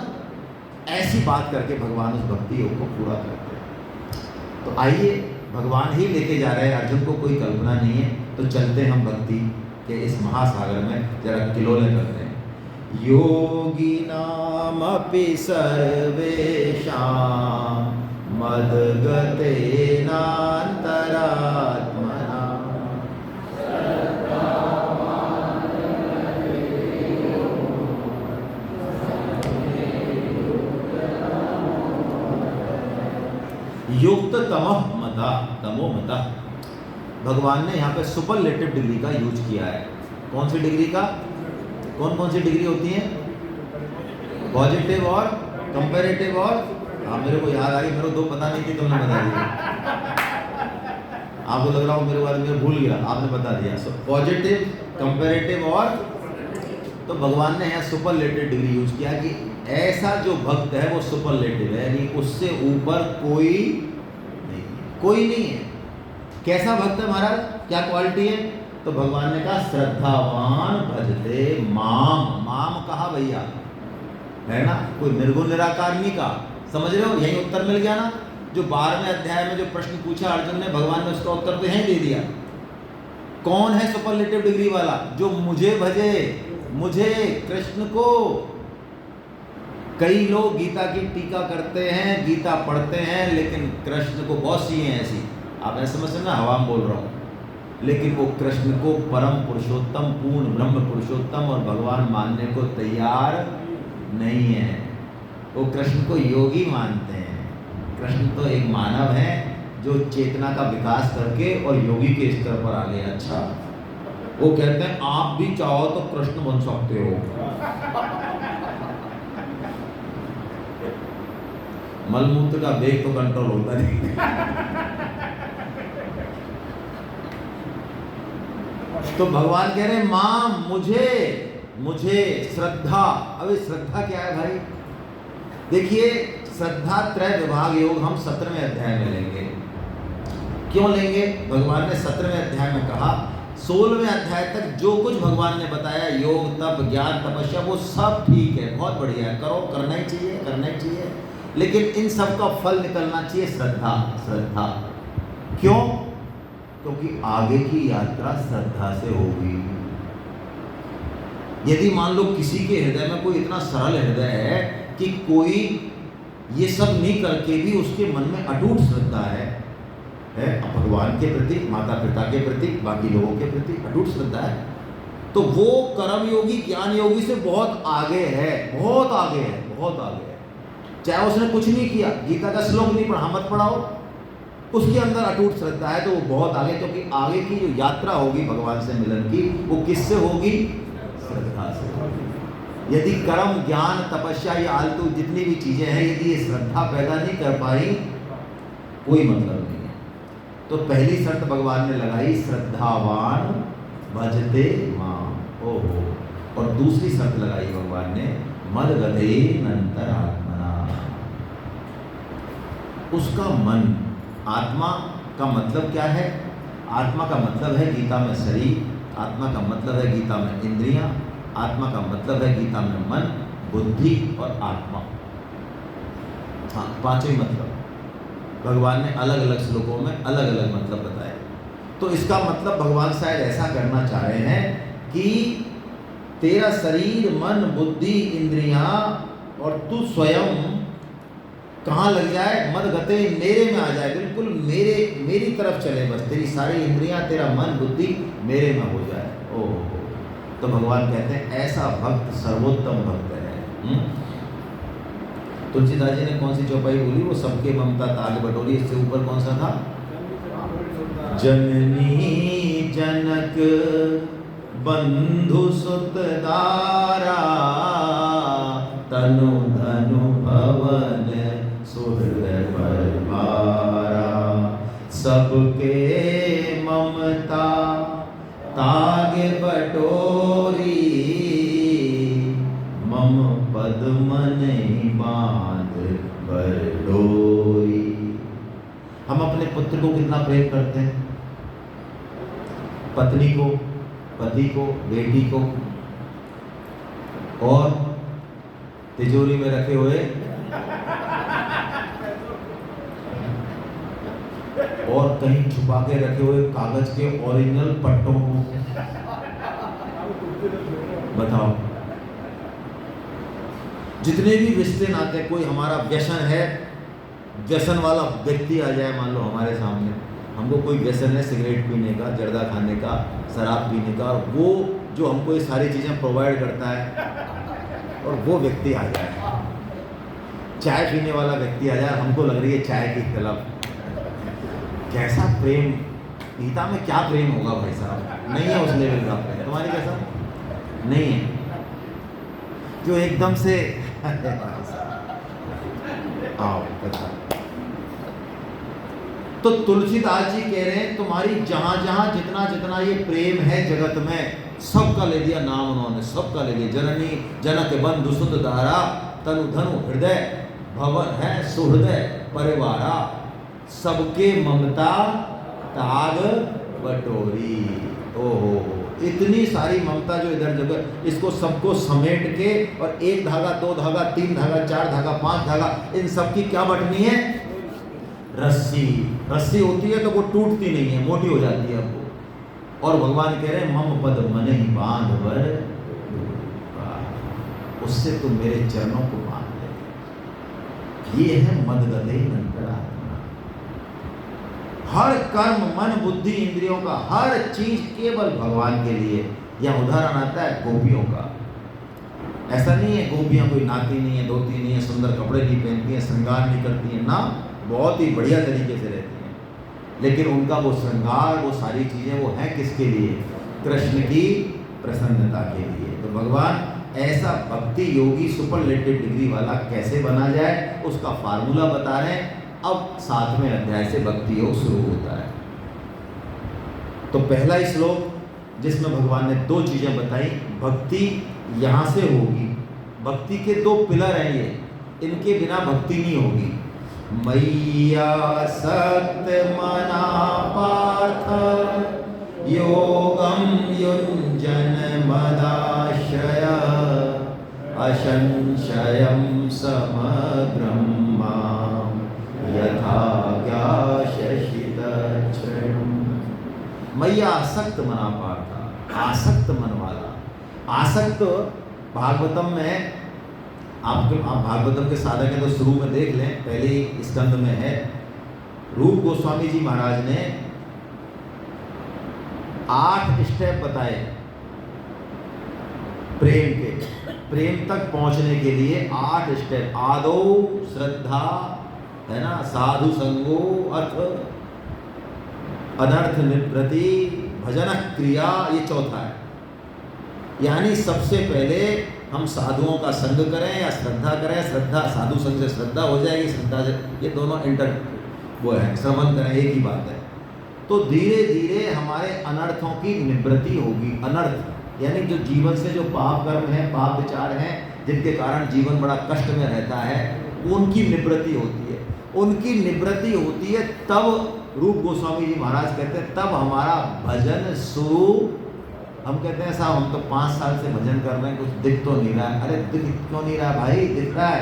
ऐसी बात करके भगवान उस भक्ति योग को पूरा करते हैं। तो आइए, भगवान ही लेके जा रहे हैं, अर्जुन को कोई कल्पना नहीं है। तो चलते हम भक्ति के इस महासागर में, जरा किलोले करते हैं। योगिनामपि सर्वेषां मद्गतेनान्तरात्मना युक्त तमो मता। भगवान ने यहाँ पे सुपरलेटिव डिग्री का यूज किया है। कौन सी डिग्री का? कौन सी डिग्री होती है? पॉजिटिव और कंपैरेटिव और, हाँ मेरे को याद आ गई, मेरे को 2 पता नहीं थी, तुमने बता दिया। आपको लग रहा हो मेरे बारे में भूल गया, आपने बता दिया। सो पॉजिटिव, कंपैरेटिव और, तो भगवान ने यहाँ सुपरलेटिव डिग्री यूज किया कि ऐसा जो भक्त है वो सुपरलेटिव है, यानी उससे ऊपर कोई नहीं है। कैसा भक्त है महाराज, क्या क्वालिटी है? तो भगवान ने कहा श्रद्धावान भजते माम कहा भैया, है ना, कोई निर्गुण निराकार नहीं कहा। समझ रहे हो? यही उत्तर मिल गया ना। जो 12वें अध्याय में जो प्रश्न पूछा अर्जुन ने, भगवान ने उसका उत्तर तो यही दे दिया। कौन है सुपरलेटिव डिग्री वाला? जो मुझे भजे, मुझे, कृष्ण को। कई लोग गीता की टीका करते हैं, गीता पढ़ते हैं, लेकिन कृष्ण को, बहुत सी हैं ऐसी, आप ऐसे समझ ना, हवा में बोल रहा हूँ, लेकिन वो कृष्ण को परम पुरुषोत्तम, पूर्ण ब्रह्म पुरुषोत्तम और भगवान मानने को तैयार नहीं है। वो कृष्ण को योगी मानते हैं। कृष्ण तो एक मानव है जो चेतना का विकास करके और योगी के स्तर पर आ गया। अच्छा, वो कहते हैं आप भी चाहो तो कृष्ण बन सकते हो। मलमूत्र का वेग तो कंट्रोल होता नहीं। तो भगवान कह रहे हैं मां, मुझे श्रद्धा। अब श्रद्धा क्या है भाई? देखिए, श्रद्धा त्रय विभाग योग हम 17वें अध्याय में लेंगे। क्यों लेंगे? भगवान ने 17वें अध्याय में कहा, 16वें अध्याय तक जो कुछ भगवान ने बताया, योग, तप, ज्ञान, तपस्या, वो सब ठीक है, बहुत बढ़िया है, करो, करना ही चाहिए, लेकिन इन सब का फल निकलना चाहिए श्रद्धा। क्यों? क्योंकि आगे की यात्रा श्रद्धा से होगी। यदि मान लो किसी के हृदय में कोई इतना सरल हृदय है कि कोई ये सब नहीं करके भी उसके मन में अटूट श्रद्धा है भगवान के प्रति, माता पिता के प्रति, बाकी लोगों के प्रति अटूट श्रद्धा है, तो वो कर्म योगी, ज्ञान योगी से बहुत आगे है। चाहे उसने कुछ नहीं किया, गीता का श्लोक नहीं पढ़ा, मत पढ़ाओ, उसके अंदर अटूट श्रद्धा है तो वो बहुत आगे, क्योंकि आगे की जो यात्रा होगी भगवान से मिलन की, वो किससे होगी? श्रद्धा से। यदि कर्म, ज्ञान, तपस्या, ये आलतू जितनी भी चीजें हैं, यदि ये श्रद्धा पैदा नहीं कर पाई, कोई मतलब नहीं है। तो पहली शर्त भगवान ने लगाई, श्रद्धावान भजते मां। ओहो। और दूसरी शर्त लगाई भगवान ने, मदगते नंतरात्मना। उसका मन, आत्मा का मतलब क्या है? आत्मा का मतलब है गीता में शरीर, आत्मा का मतलब है गीता में इंद्रियां, आत्मा का मतलब है गीता में मन, बुद्धि और आत्मा। हाँ, 5 ही मतलब भगवान ने अलग अलग श्लोकों में अलग अलग मतलब बताए। तो इसका मतलब भगवान शायद ऐसा करना चाह रहे हैं कि तेरा शरीर, मन, बुद्धि, इंद्रियां और तू स्वयं कहाँ लग जाए? मद गते, मेरे में आ जाए, बिल्कुल मेरी तरफ चले, बस तेरी सारी इंद्रियां, तेरा मन बुद्धि मेरे में हो जाए। ओह, तो भगवान कहते हैं ऐसा भक्त सर्वोत्तम भक्त है। तुलसीदास जी ने कौन सी चौपाई बोली? वो सबके ममता ताग बटोरी। इससे ऊपर कौन सा था? जननी जनक बंधु सुत दारा, तनु धनु भवन सुहृद परिवारा, सबके ममता ताग बटोरी, मम पद मन बांध बर डोरी। हम अपने पुत्र को कितना प्रेम करते हैं, पत्नी को, पति को, बेटी को, और तिजोरी में रखे हुए और कहीं छुपा के रखे हुए कागज के ओरिजिनल पट्टों को। बताओ, जितने भी रिश्ते नाते, कोई हमारा व्यसन है, व्यसन वाला व्यक्ति आ जाए मान लो हमारे सामने, हमको कोई व्यसन है सिगरेट पीने का, जर्दा खाने का, शराब पीने का, और वो जो हमको ये सारी चीज़ें प्रोवाइड करता है, और वो व्यक्ति आ जाए, चाय पीने वाला व्यक्ति आ जाए, हमको लग रही है चाय की तलब, कैसा प्रेम, गीता में क्या प्रेम होगा भाई साहब? नहीं है उस लेवल का प्रेम। तुम्हारी कैसा? नहीं है, जो एकदम से आओ बता। तो तुलसीदास जी कह रहे हैं तुम्हारी जहां जहां जितना जितना ये प्रेम है जगत में, सबका ले लिया नाम उन्होंने, सबका ले लिया। जननी जनक बंधु सुत दारा, तनु धनु हृदय भवन है सुहृदय परिवारा, सबके ममता ताग बटोरी। ओहो, इतनी सारी ममता जो इधर जगह, इसको सबको समेट के, और एक धागा, दो धागा, तीन धागा, चार धागा, पांच धागा, इन सब की क्या बटनी है? रस्सी। रस्सी होती है तो वो टूटती नहीं है, मोटी हो जाती है वो। और भगवान कह रहे हैं मम पद मन ही बांध बर, उससे तुम मेरे चरणों को बांध ले। ये है मदगते नंतरात्मा। हर कर्म, मन बुद्धि इंद्रियों का, हर चीज केवल भगवान के लिए। यह उदाहरण आता है गोपियों का। ऐसा नहीं है गोपियां कोई नाती नहीं है, धोती नहीं है, सुंदर कपड़े नहीं पहनती हैं, श्रृंगार नहीं करती हैं, ना, बहुत ही बढ़िया तरीके से रहती हैं, लेकिन उनका वो श्रृंगार, वो सारी चीजें वो हैं किसके लिए? कृष्ण की प्रसन्नता के लिए। तो भगवान ऐसा भक्ति योगी सुपरलेटिव डिग्री वाला कैसे बना जाए, उसका फार्मूला बता रहे हैं। अब 7वें अध्याय से भक्ति योग शुरू होता है। तो पहला श्लोक जिसमें भगवान ने दो चीजें बताई, भक्ति यहां से होगी। भक्ति के दो पिलर हैं ये, इनके बिना भक्ति नहीं होगी। मैया सक्त मना पार्थ योगम युञ्जन मदाश्रय, असंशयं समग्रं मां यथा ज्ञास्यसितच्छृणु। मैया आसक्त मना पार्थ, आसक्त मन वाला। आसक्त भागवतम में, आप भागवतम के साधक हैं तो शुरू में देख लें, पहले ही स्कंद में है। रूप गोस्वामी जी महाराज ने 8 स्टेप बताए प्रेम के, प्रेम तक पहुंचने के लिए 8 स्टेप। आदो श्रद्धा है ना, साधु संगो अर्थ, अनर्थ निवृत्ति, भजन क्रिया, ये चौथा है। यानी सबसे पहले हम साधुओं का संग करें या श्रद्धा करें, श्रद्धा साधु संग से श्रद्धा हो जाएगी, श्रद्धा से ये दोनों इंटर वो है, श्रवण करें, एक ही बात है। तो धीरे धीरे हमारे अनर्थों की निवृत्ति होगी। अनर्थ यानी जो जीवन से जो पाप कर्म है, पाप विचार हैं, जिनके कारण जीवन बड़ा कष्ट में रहता है, उनकी निवृत्ति होती है। उनकी निवृत्ति होती है तब, रूप गोस्वामी जी महाराज कहते हैं, तब हमारा भजन शुरू। हम कहते हैं साहब हम तो 5 साल से भजन कर रहे हैं, कुछ दिख तो नहीं रहा है। अरे दिख क्यों नहीं रहा भाई? दिख रहा है,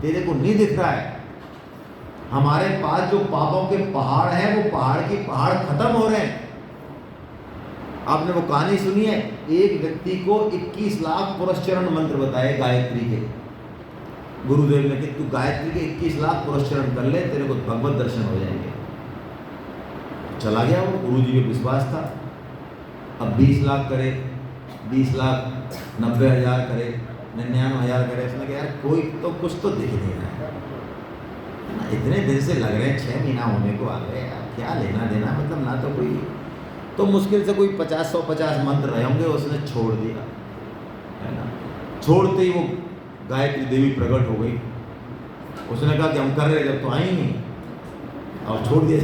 तेरे को नहीं दिख रहा है। हमारे पास जो पापों के पहाड़ हैं, वो पहाड़ के पहाड़ खत्म हो रहे हैं। आपने वो कहानी सुनी है, एक व्यक्ति को 21 लाख पुरस्चरण मंत्र बताए गायत्री के। गुरुदेव ने कि तू गायत्री के 21 लाख पुरस्चरण कर ले, तेरे को भगवत दर्शन हो जाएंगे। चला गया वो, गुरु जी पे विश्वास था। अब 20 लाख करे, 20 लाख 90,000 करे, 99,000 करे। उसने कहा यार कोई तो कुछ तो दिख नहीं रहा है ना, इतने दिन से लग रहे हैं, 6 महीना होने को आ गए यार, क्या लेना देना, मतलब ना तो कोई, तो मुश्किल से कोई 150 मंत्र रहे होंगे, उसने छोड़ दिया है ना। छोड़ते ही वो गायत्री देवी प्रकट हो गई। उसने कहा कि हम कर रहे जब तो आई नहीं, और छोड़ दिया।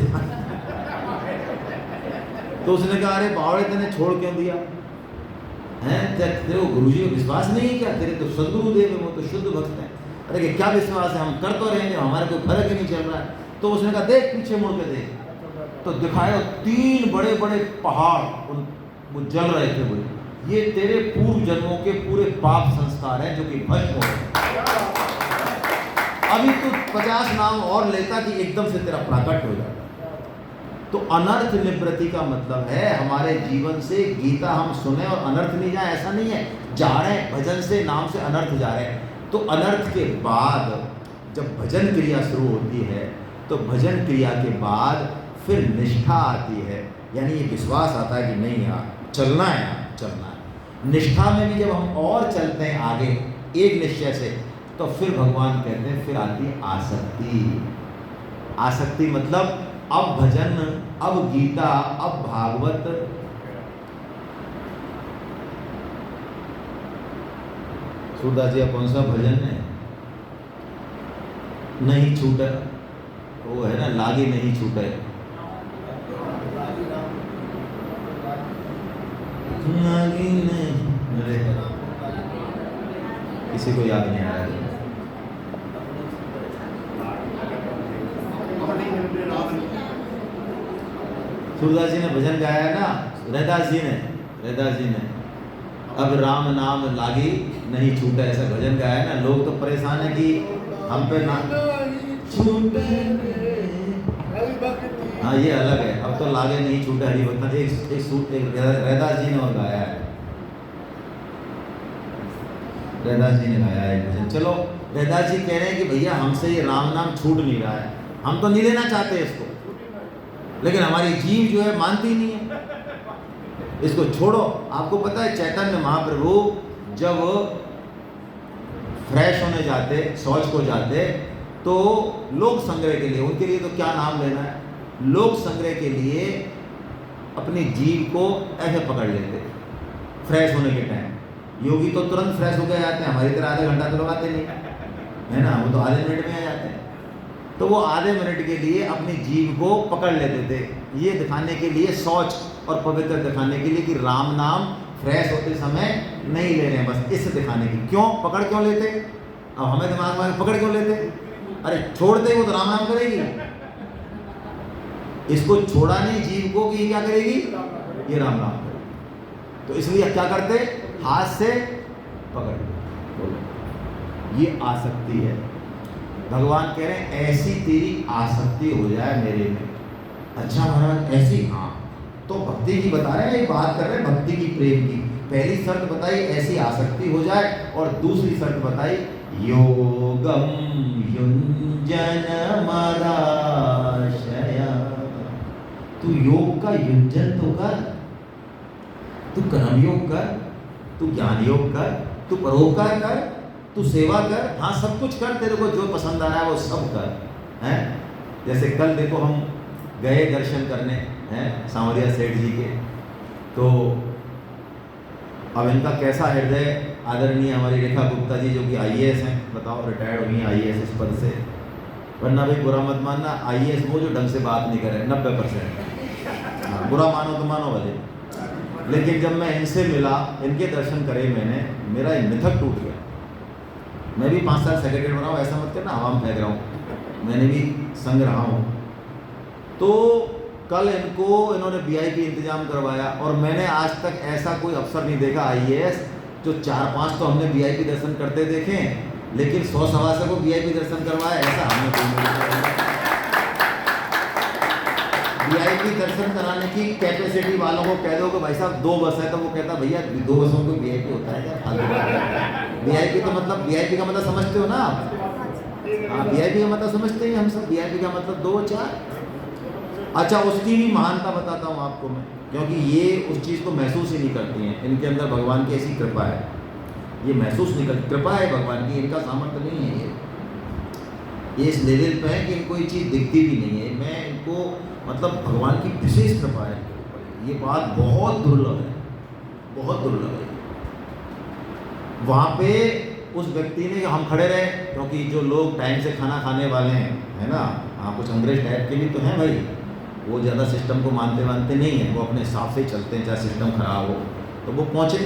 तो उसने कहा अरे बावड़े तेने छोड़ क्यों दिया हैं, तेरे को गुरु जी को विश्वास नहीं है क्या, तेरे तो सदगुरुदेव है, वो तो शुद्ध भक्त है। अरे कि क्या विश्वास है, हम कर तो रहे हैं, हमारे कोई फर्क ही नहीं चल रहा है। तो उसने कहा देख पीछे मुड़ के देख, तो दिखाया 3 बड़े बड़े पहाड़ वो जल रहे थे। बोले ये तेरे पूर्व जन्मों के पूरे पाप संस्कार हैं जो कि भस्म हो रहे हैं। अभी तू 50 नाम और लेता कि एकदम से तेरा प्राकट हो जाता। तो अनर्थ निवृत्ति का मतलब है हमारे जीवन से गीता हम सुने और अनर्थ नहीं जाए, ऐसा नहीं है। जा रहे हैं भजन से, नाम से अनर्थ जा रहे हैं। तो अनर्थ के बाद जब भजन क्रिया शुरू होती है, तो भजन क्रिया के बाद फिर निष्ठा आती है, यानी ये विश्वास आता है कि नहीं यार चलना है, यार चलना है। निष्ठा में भी जब हम और चलते हैं आगे एक निश्चय से, तो फिर भगवान कहते हैं फिर आती है आसक्ति। आसक्ति मतलब अब भजन, अब गीता, अब भागवत। सूरदास जी कौन सा भजन है, नहीं छूटे, वो है ना, लागे नहीं छूटे, लागे नहीं, अरे किसी को याद नहीं आ रहा है। सूरदास जी ने भजन गाया है ना, रैदास जी ने अब राम नाम लागी नहीं छूटा, ऐसा भजन गाया है ना। लोग तो परेशान है कि हम पे ना छूटे, हाँ ये अलग है, अब तो लागे नहीं छूटे हरि भक्त। एक रैदास जी ने और गाया है, रैदास जी ने गाया है भजन। चलो रैदास जी कह रहे हैं कि भैया हमसे ये राम नाम छूट नहीं रहा है, हम तो नहीं लेना चाहते इसको, लेकिन हमारी जीव जो है मानती नहीं है, इसको छोड़ो। आपको पता है चैतन्य महाप्रभु जब फ्रेश होने जाते, शौच को जाते, तो लोक संग्रह के लिए, उनके लिए तो क्या नाम लेना है, लोक संग्रह के लिए अपनी जीव को ऐसे पकड़ लेते फ्रेश होने के टाइम। योगी तो तुरंत फ्रेश होकर जाते हैं, हमारी तरह आधे घंटा तो लगाते नहीं है ना, वो तो आधे मिनट में आ जाते हैं। तो वो आधे मिनट के लिए अपनी जीव को पकड़ लेते थे, ये दिखाने के लिए, शौच और पवित्र दिखाने के लिए कि राम नाम फ्रेश होते समय नहीं ले रहे हैं, बस इसे दिखाने की। क्यों पकड़ क्यों लेते, अब हमें दिमाग में पकड़ क्यों लेते, अरे छोड़ते वो तो राम नाम करेगी, इसको छोड़ा नहीं जीव को कि क्या करेगी, ये राम नाम करेगी। तो इसलिए क्या करते, हाथ से पकड़, ये आसक्ति है। भगवान कह रहे हैं ऐसी तेरी आसक्ति हो जाए मेरे में। अच्छा महाराज ऐसी, हाँ तो भक्ति की बता रहे हैं, ये बात कर रहे हैं भक्ति की, प्रेम की। पहली शर्त बताई ऐसी आसक्ति हो जाए, और दूसरी शर्त बताई योगम युंजन मदाशय। तू योग का युंजन तो कर, तू कर्म योग कर, तू ज्ञान योग कर, तू परोपकार कर, तू सेवा कर, हाँ सब कुछ कर, तेरे को जो पसंद आ रहा है वो सब कर, हैं। जैसे कल देखो हम गए दर्शन करने हैं सांवरिया सेठ जी के, तो अब इनका कैसा हृदय, आदरणीय हमारी रेखा गुप्ता जी जो कि IAS हैं, बताओ रिटायर्ड हुई हैं IAS इस पद से, वरना भाई बुरा मत मानना, IAS वो जो ढंग से बात नहीं करे 90%, बुरा मानो तो मानो भले। लेकिन जब मैं इनसे मिला, इनके दर्शन करे मैंने, मेरा मिथक टूट गया। मैं भी 5 साल सेक्रेटरी बना हूँ, ऐसा मत करना हवा में फेंक रहा हूँ, मैंने भी संग रहा हूँ। तो कल इन्होंने VIP इंतजाम करवाया, और मैंने आज तक ऐसा कोई अफसर नहीं देखा IAS जो 4-5 तो हमने VIP दर्शन करते देखे, लेकिन 100-125 को VIP दर्शन करवाया, ऐसा हमने कोई नहीं देखा। वीआईपी दर्शन कराने की कैपेसिटी वालों को कह दो कि भाई साहब 2 बस है, तो वो कहता भैया 2 बसों को वीआईपी होता है क्या? वीआईपी तो मतलब वीआईपी का मतलब समझते हो ना आप? हाँ, वीआईपी का मतलब समझते हैं हम सब। वीआईपी का मतलब 2 4। अच्छा, उसकी भी महानता बताता हूँ आपको मैं, क्योंकि ये उस चीज़ को महसूस ही नहीं करती हैं। इनके अंदर भगवान की ऐसी कृपा है, ये महसूस नहीं करती। कृपा है भगवान की, इनका सामर्थ्य नहीं है। ये इस लेवल पे है कि इनको ये चीज़ दिखती भी नहीं है। मैं इनको मतलब भगवान की विशेष कृपा है। ये बात बहुत दुर्लभ है, बहुत दुर्लभ है। वहाँ पे उस व्यक्ति ने, हम खड़े रहे क्योंकि जो लोग टाइम से खाना खाने वाले हैं, है ना, हाँ, कुछ अंग्रेज टाइप के भी तो हैं भाई, वो ज़्यादा सिस्टम को मानते नहीं हैं, वो अपने हिसाब से ही चलते हैं, चाहे सिस्टम खराब हो। तो वो पहुँचे,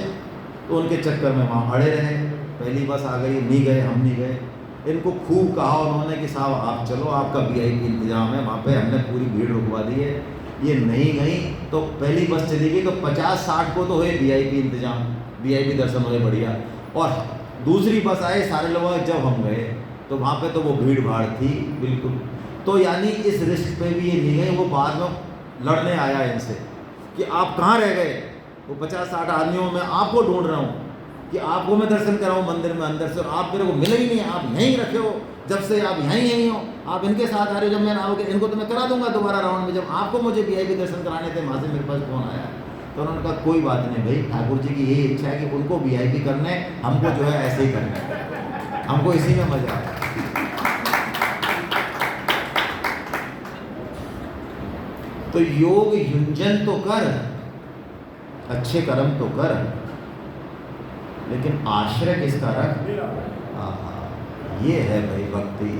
तो उनके चक्कर में वहाँ अड़े रहे। पहली बस आ गई, नहीं गए, हम नहीं गए। इनको खूब कहा उन्होंने कि साहब आप चलो, आपका वीआईपी इंतजाम है वहाँ पे, हमने पूरी भीड़ रुकवा दी है। ये नहीं गई, तो पहली बस चली गई, तो 50-60 को तो हुए वीआईपी इंतजाम, वीआईपी दर्शन हुए बढ़िया। और दूसरी बस आए सारे लोग, जब हम गए तो वहाँ पे तो वो भीड़ भाड़ थी बिल्कुल। तो यानी इस रिस्क पे भी ये नहीं गए। वो बाद में लड़ने आया इनसे कि आप कहाँ रह गए, वो 50-60 आदमियों में आपको ढूंढ रहा हूँ कि आपको मैं दर्शन कराऊँ मंदिर में अंदर से, और आप मेरे को मिले ही नहीं, आप यहीं रखे हो, जब से आप यहीं हो, आप इनके साथ आ रहे हो। जब मैं आओगे इनको तो मैं करा दूंगा दोबारा राउंड में। जब आपको मुझे वीआईपी दर्शन कराने थे, वहाँ से मेरे पास फोन आया। तो उन्होंने कहा कोई बात नहीं भाई, ठाकुर जी की यही इच्छा है कि उनको वीआईपी करना है, हमको जो है ऐसे ही करना है, हमको इसी में मजा आया। तो योग युंजन तो कर, अच्छे कर्म तो कर, लेकिन आश्रय किसका रख? ये है भाई भक्ति।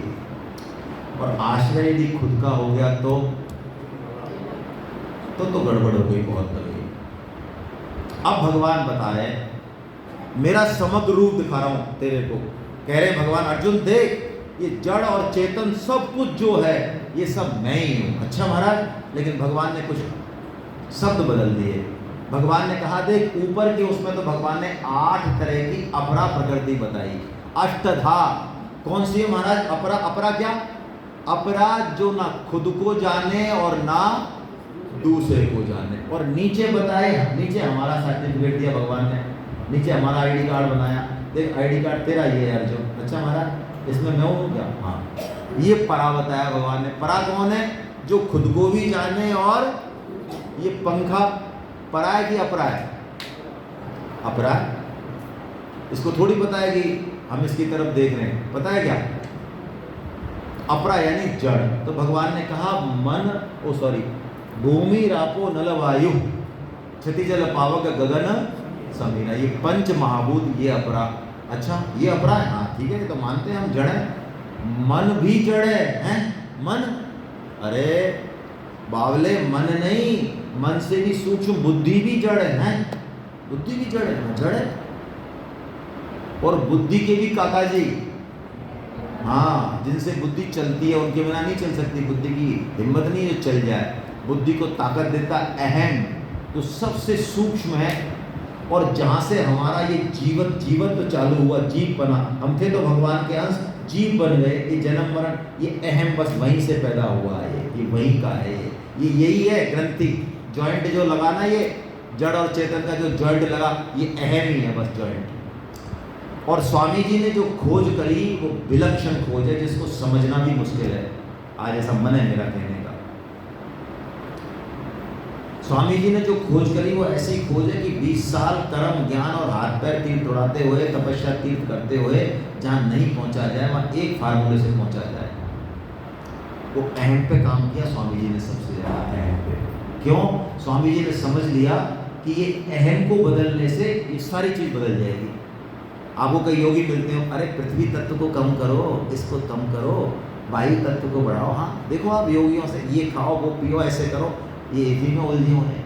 और आश्रय यदि खुद का हो गया तो गड़बड़ हो गई, बहुत बड़ी। अब भगवान बताए, मेरा समग्र रूप दिखा रहा हूं तेरे को। कह रहे भगवान अर्जुन देख, ये जड़ और चेतन सब कुछ जो है ये सब मैं ही हूं। अच्छा महाराज, लेकिन भगवान ने कुछ शब्द बदल दिए। भगवान ने कहा देख, ऊपर के उसमें तो भगवान ने 8 तरह की अपरा प्रकृति बताई, अष्टधा। कौन सी है महाराज अपरा? अपरा क्या? अपरा जो ना खुद को जाने और ना दूसरे को जाने। और नीचे बताए, नीचे हमारा सर्टिफिकेट दिया भगवान ने, नीचे हमारा आईडी कार्ड बनाया। देख आईडी कार्ड तेरा ये है अर्जुन। अच्छा महाराज, इसमें मैं हूँ क्या? हाँ, ये परा बताया भगवान ने। परा कौन है? जो खुद को भी जाने। और ये पंखा परा है कि अपरा है? अपरा है। इसको थोड़ी पता है कि हम इसकी तरफ देख रहे हैं, पता है क्या? अपरा यानी जड़। तो भगवान ने कहा मन, भूमि रापो नल वायु क्षति जल पावक गगन समीरा, ये 5 महाभूत, ये अपरा। अच्छा, ये अपरा है? हाँ ठीक है, तो मानते हैं हम जड़ है। मन भी जड़ है, हैं? मन, अरे बावले, मन नहीं, मन से भी सूक्ष्म बुद्धि भी जड़ है, हैं? बुद्धि भी जड़ है, जड़ है। और बुद्धि के भी काका जी, हाँ, जिनसे बुद्धि चलती है उनके बिना नहीं चल सकती। बुद्धि की हिम्मत नहीं जो चल जाए। बुद्धि को ताकत देता अहम, तो सबसे सूक्ष्म है। और जहाँ से हमारा ये जीवन तो चालू हुआ, जीव बना, हम थे तो भगवान के अंश, जीव बन गए। ये जन्म मरण, ये अहम बस वहीं से पैदा हुआ है, ये वहीं का है। ये यही है ग्रंथि, जॉइंट जो लगाना, ये जड़ और चेतन का जो जॉइंट लगा, ये अहम ही है बस, जॉइंट। और स्वामी जी ने जो खोज करी वो विलक्षण खोज है, जिसको समझना भी मुश्किल है। आज ऐसा मन है मेरा कहने का। स्वामी जी ने जो खोज करी वो ऐसी खोज है कि 20 साल कर्म ज्ञान और हाथ पैर तीर्थ उड़ाते हुए, तपस्या तीर्थ करते हुए जहाँ नहीं पहुँचा जाए, वहाँ एक फार्मूले से पहुँचा जाए। वो अहम पे काम किया स्वामी जी ने, सबसे ज़्यादा अहम पे। क्यों? स्वामी जी ने समझ लिया कि ये अहम को बदलने से ये सारी चीज़ बदल जाएगी। आपको कई योगी मिलते हो, अरे पृथ्वी तत्व को कम करो, इसको कम करो, वायु तत्व को बढ़ाओ। हाँ देखो आप योगियों से, ये खाओ वो पियो, ऐसे करो, ये इसी में उलझे हुए हैं।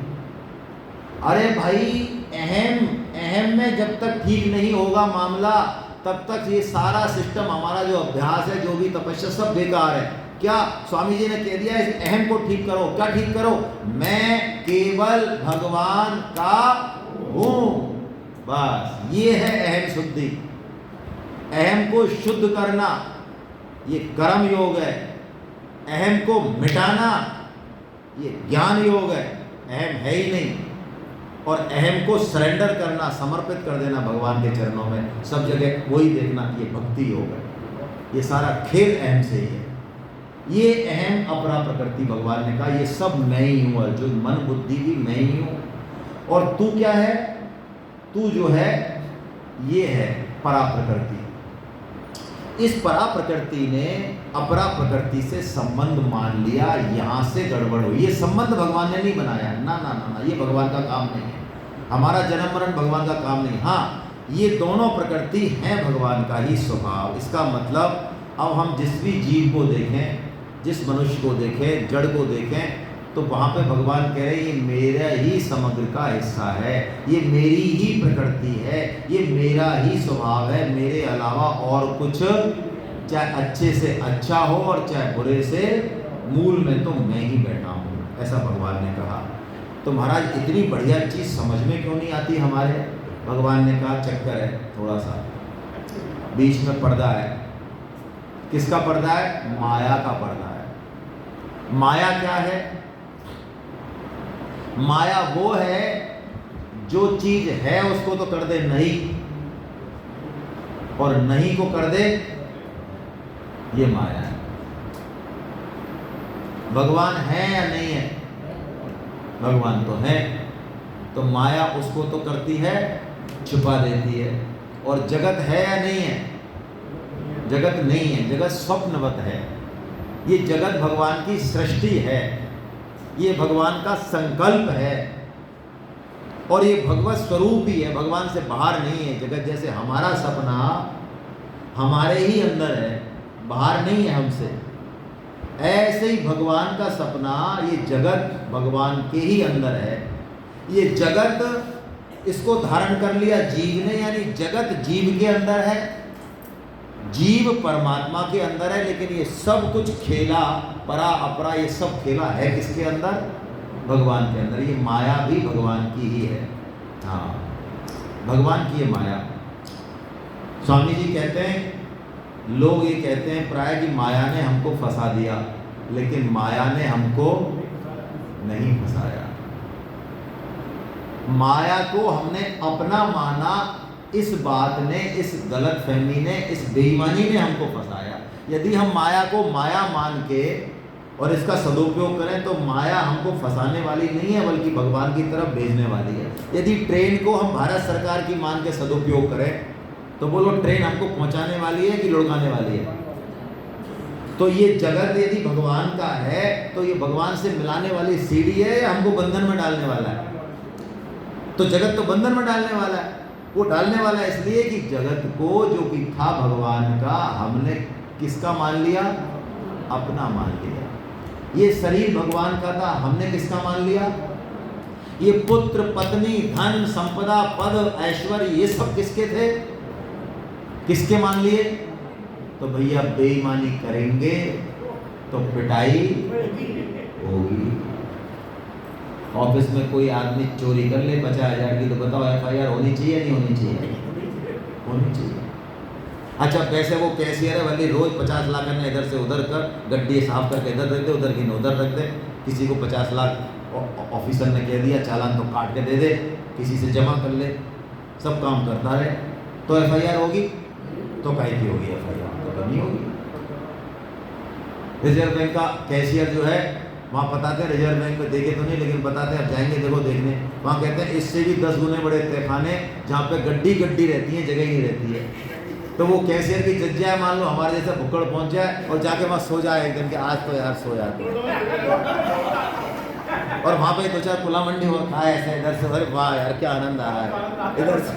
अरे भाई, अहम में जब तक ठीक नहीं होगा मामला, तब तक ये सारा सिस्टम, हमारा जो अभ्यास है, जो भी तपस्या, सब बेकार है। क्या स्वामी जी ने कह दिया, इस अहम को ठीक करो। क्या ठीक करो? मैं केवल भगवान का हूँ, बस ये है अहम शुद्धि। अहम को शुद्ध करना ये कर्म योग है। अहम को मिटाना ये ज्ञान योग है, अहम है ही नहीं। और अहम को सरेंडर करना, समर्पित कर देना भगवान के चरणों में, सब जगह वही देखना, ये भक्ति योग है। ये सारा खेल अहम से ही है। ये अहम अपरा प्रकृति, भगवान ने कहा ये सब मैं ही हूँ, अर्जुन, मन बुद्धि भी मैं ही हूँ। और तू क्या है? तू जो है ये है परा प्रकृति। इस परा प्रकृति ने अपरा प्रकृति से संबंध मान लिया, यहाँ से गड़बड़ हुई। ये संबंध भगवान ने नहीं बनाया, ना ना ना ना, ये भगवान का काम नहीं है। हमारा जन्म मरण भगवान का काम नहीं। हाँ, ये दोनों प्रकृति हैं भगवान का ही स्वभाव। इसका मतलब अब हम जिस भी जीव को देखें, जिस मनुष्य को देखें, जड़ को देखें, तो वहाँ पे भगवान कह रहे हैं ये मेरा ही समग्र का हिस्सा है, ये मेरी ही प्रकृति है, ये मेरा ही स्वभाव है, मेरे अलावा और कुछ, चाहे अच्छे से अच्छा हो और चाहे बुरे से, मूल में तो मैं ही बैठा हूँ, ऐसा भगवान ने कहा। तो महाराज इतनी बढ़िया चीज़ समझ में क्यों नहीं आती हमारे? भगवान ने कहा चक्कर है थोड़ा सा, बीच में पर्दा है। किसका पर्दा है? माया का पर्दा है। माया क्या है? माया वो है जो चीज है उसको तो कर दे नहीं, और नहीं को कर दे, ये माया है। भगवान है या नहीं है? भगवान तो है, तो माया उसको तो करती है, छुपा देती है। और जगत है या नहीं है? जगत नहीं है, जगत स्वप्नवत है। ये जगत भगवान की सृष्टि है, ये भगवान का संकल्प है, और ये भगवत स्वरूप ही है, भगवान से बाहर नहीं है जगत। जैसे हमारा सपना हमारे ही अंदर है, बाहर नहीं है हमसे, ऐसे ही भगवान का सपना, ये जगत भगवान के ही अंदर है। ये जगत इसको धारण कर लिया जीव ने, यानी जगत जीव के अंदर है, जीव परमात्मा के अंदर है, लेकिन ये सब कुछ खेला, परा अपरा, ये सब खेला है किसके अंदर? भगवान के अंदर। ये माया भी भगवान की ही है। हाँ, भगवान की ये माया। स्वामी जी कहते हैं, लोग ये कहते हैं प्राय कि माया ने हमको फंसा दिया, लेकिन माया ने हमको नहीं फंसाया। माया को हमने अपना माना, इस बात ने, इस गलतफहमी ने, इस बेईमानी ने हमको फंसाया। यदि हम माया को माया मान के और इसका सदुपयोग करें तो माया हमको फंसाने वाली नहीं है, बल्कि भगवान की तरफ भेजने वाली है। यदि ट्रेन को हम भारत सरकार की मान के सदुपयोग करें तो बोलो ट्रेन हमको पहुंचाने वाली है कि लुढ़काने वाली है? तो ये जगत यदि भगवान का है तो ये भगवान से मिलाने वाली सीढ़ी है या हमको बंधन में डालने वाला है? तो जगत तो बंधन में डालने वाला है। वो डालने वाला है इसलिए कि जगत को जो कि था भगवान का, हमने किसका मान लिया? अपना मान लिया। ये शरीर भगवान का था, हमने किसका मान लिया? ये पुत्र, पत्नी, धन, संपदा, पद, ऐश्वर्य, ये सब किसके थे? किसके मान लिए? तो भैया बेईमानी करेंगे तो पिटाई होगी। ऑफिस में कोई आदमी चोरी कर ले 50,000 की, तो बताओ FIR होनी चाहिए नहीं होनी चाहिए? होनी चाहिए। अच्छा, पैसे वो कैशियर है वाली रोज 50 लाख करना, इधर से उधर कर, गड्डी साफ करके इधर रख दे, उधर की उधर रख दे। किसी को 50 लाख ऑफिसर ने कह दिया चालान तो काट के दे दे, किसी से जमा कर ले, सब काम करता रहे, तो FIR होगी? तो काहे की होगी FIR? तो नहीं होगी। रिजर्व बैंक का कैशियर जो है वहाँ बताते हैं, रिजर्व बैंक में देखे तो नहीं लेकिन बताते हैं, आप जाएंगे देखो देखने, वहाँ कहते हैं इससे भी 10 गुने बड़े तहखाने जहाँ पे गड्डी गड्डी रहती है, जगह ही रहती है। तो वो कैशियर की जज्जा है, मान लो हमारे जैसा भुक्कड़ पहुँच जाए और जाके वहाँ सो जाए एक दिन के, आज तो यार सो जाते, और वहाँ पे 2-4 पुला मंडी हो खाए ऐसा इधर से, अरे वाह यार क्या आनंद आ रहा है इधर से।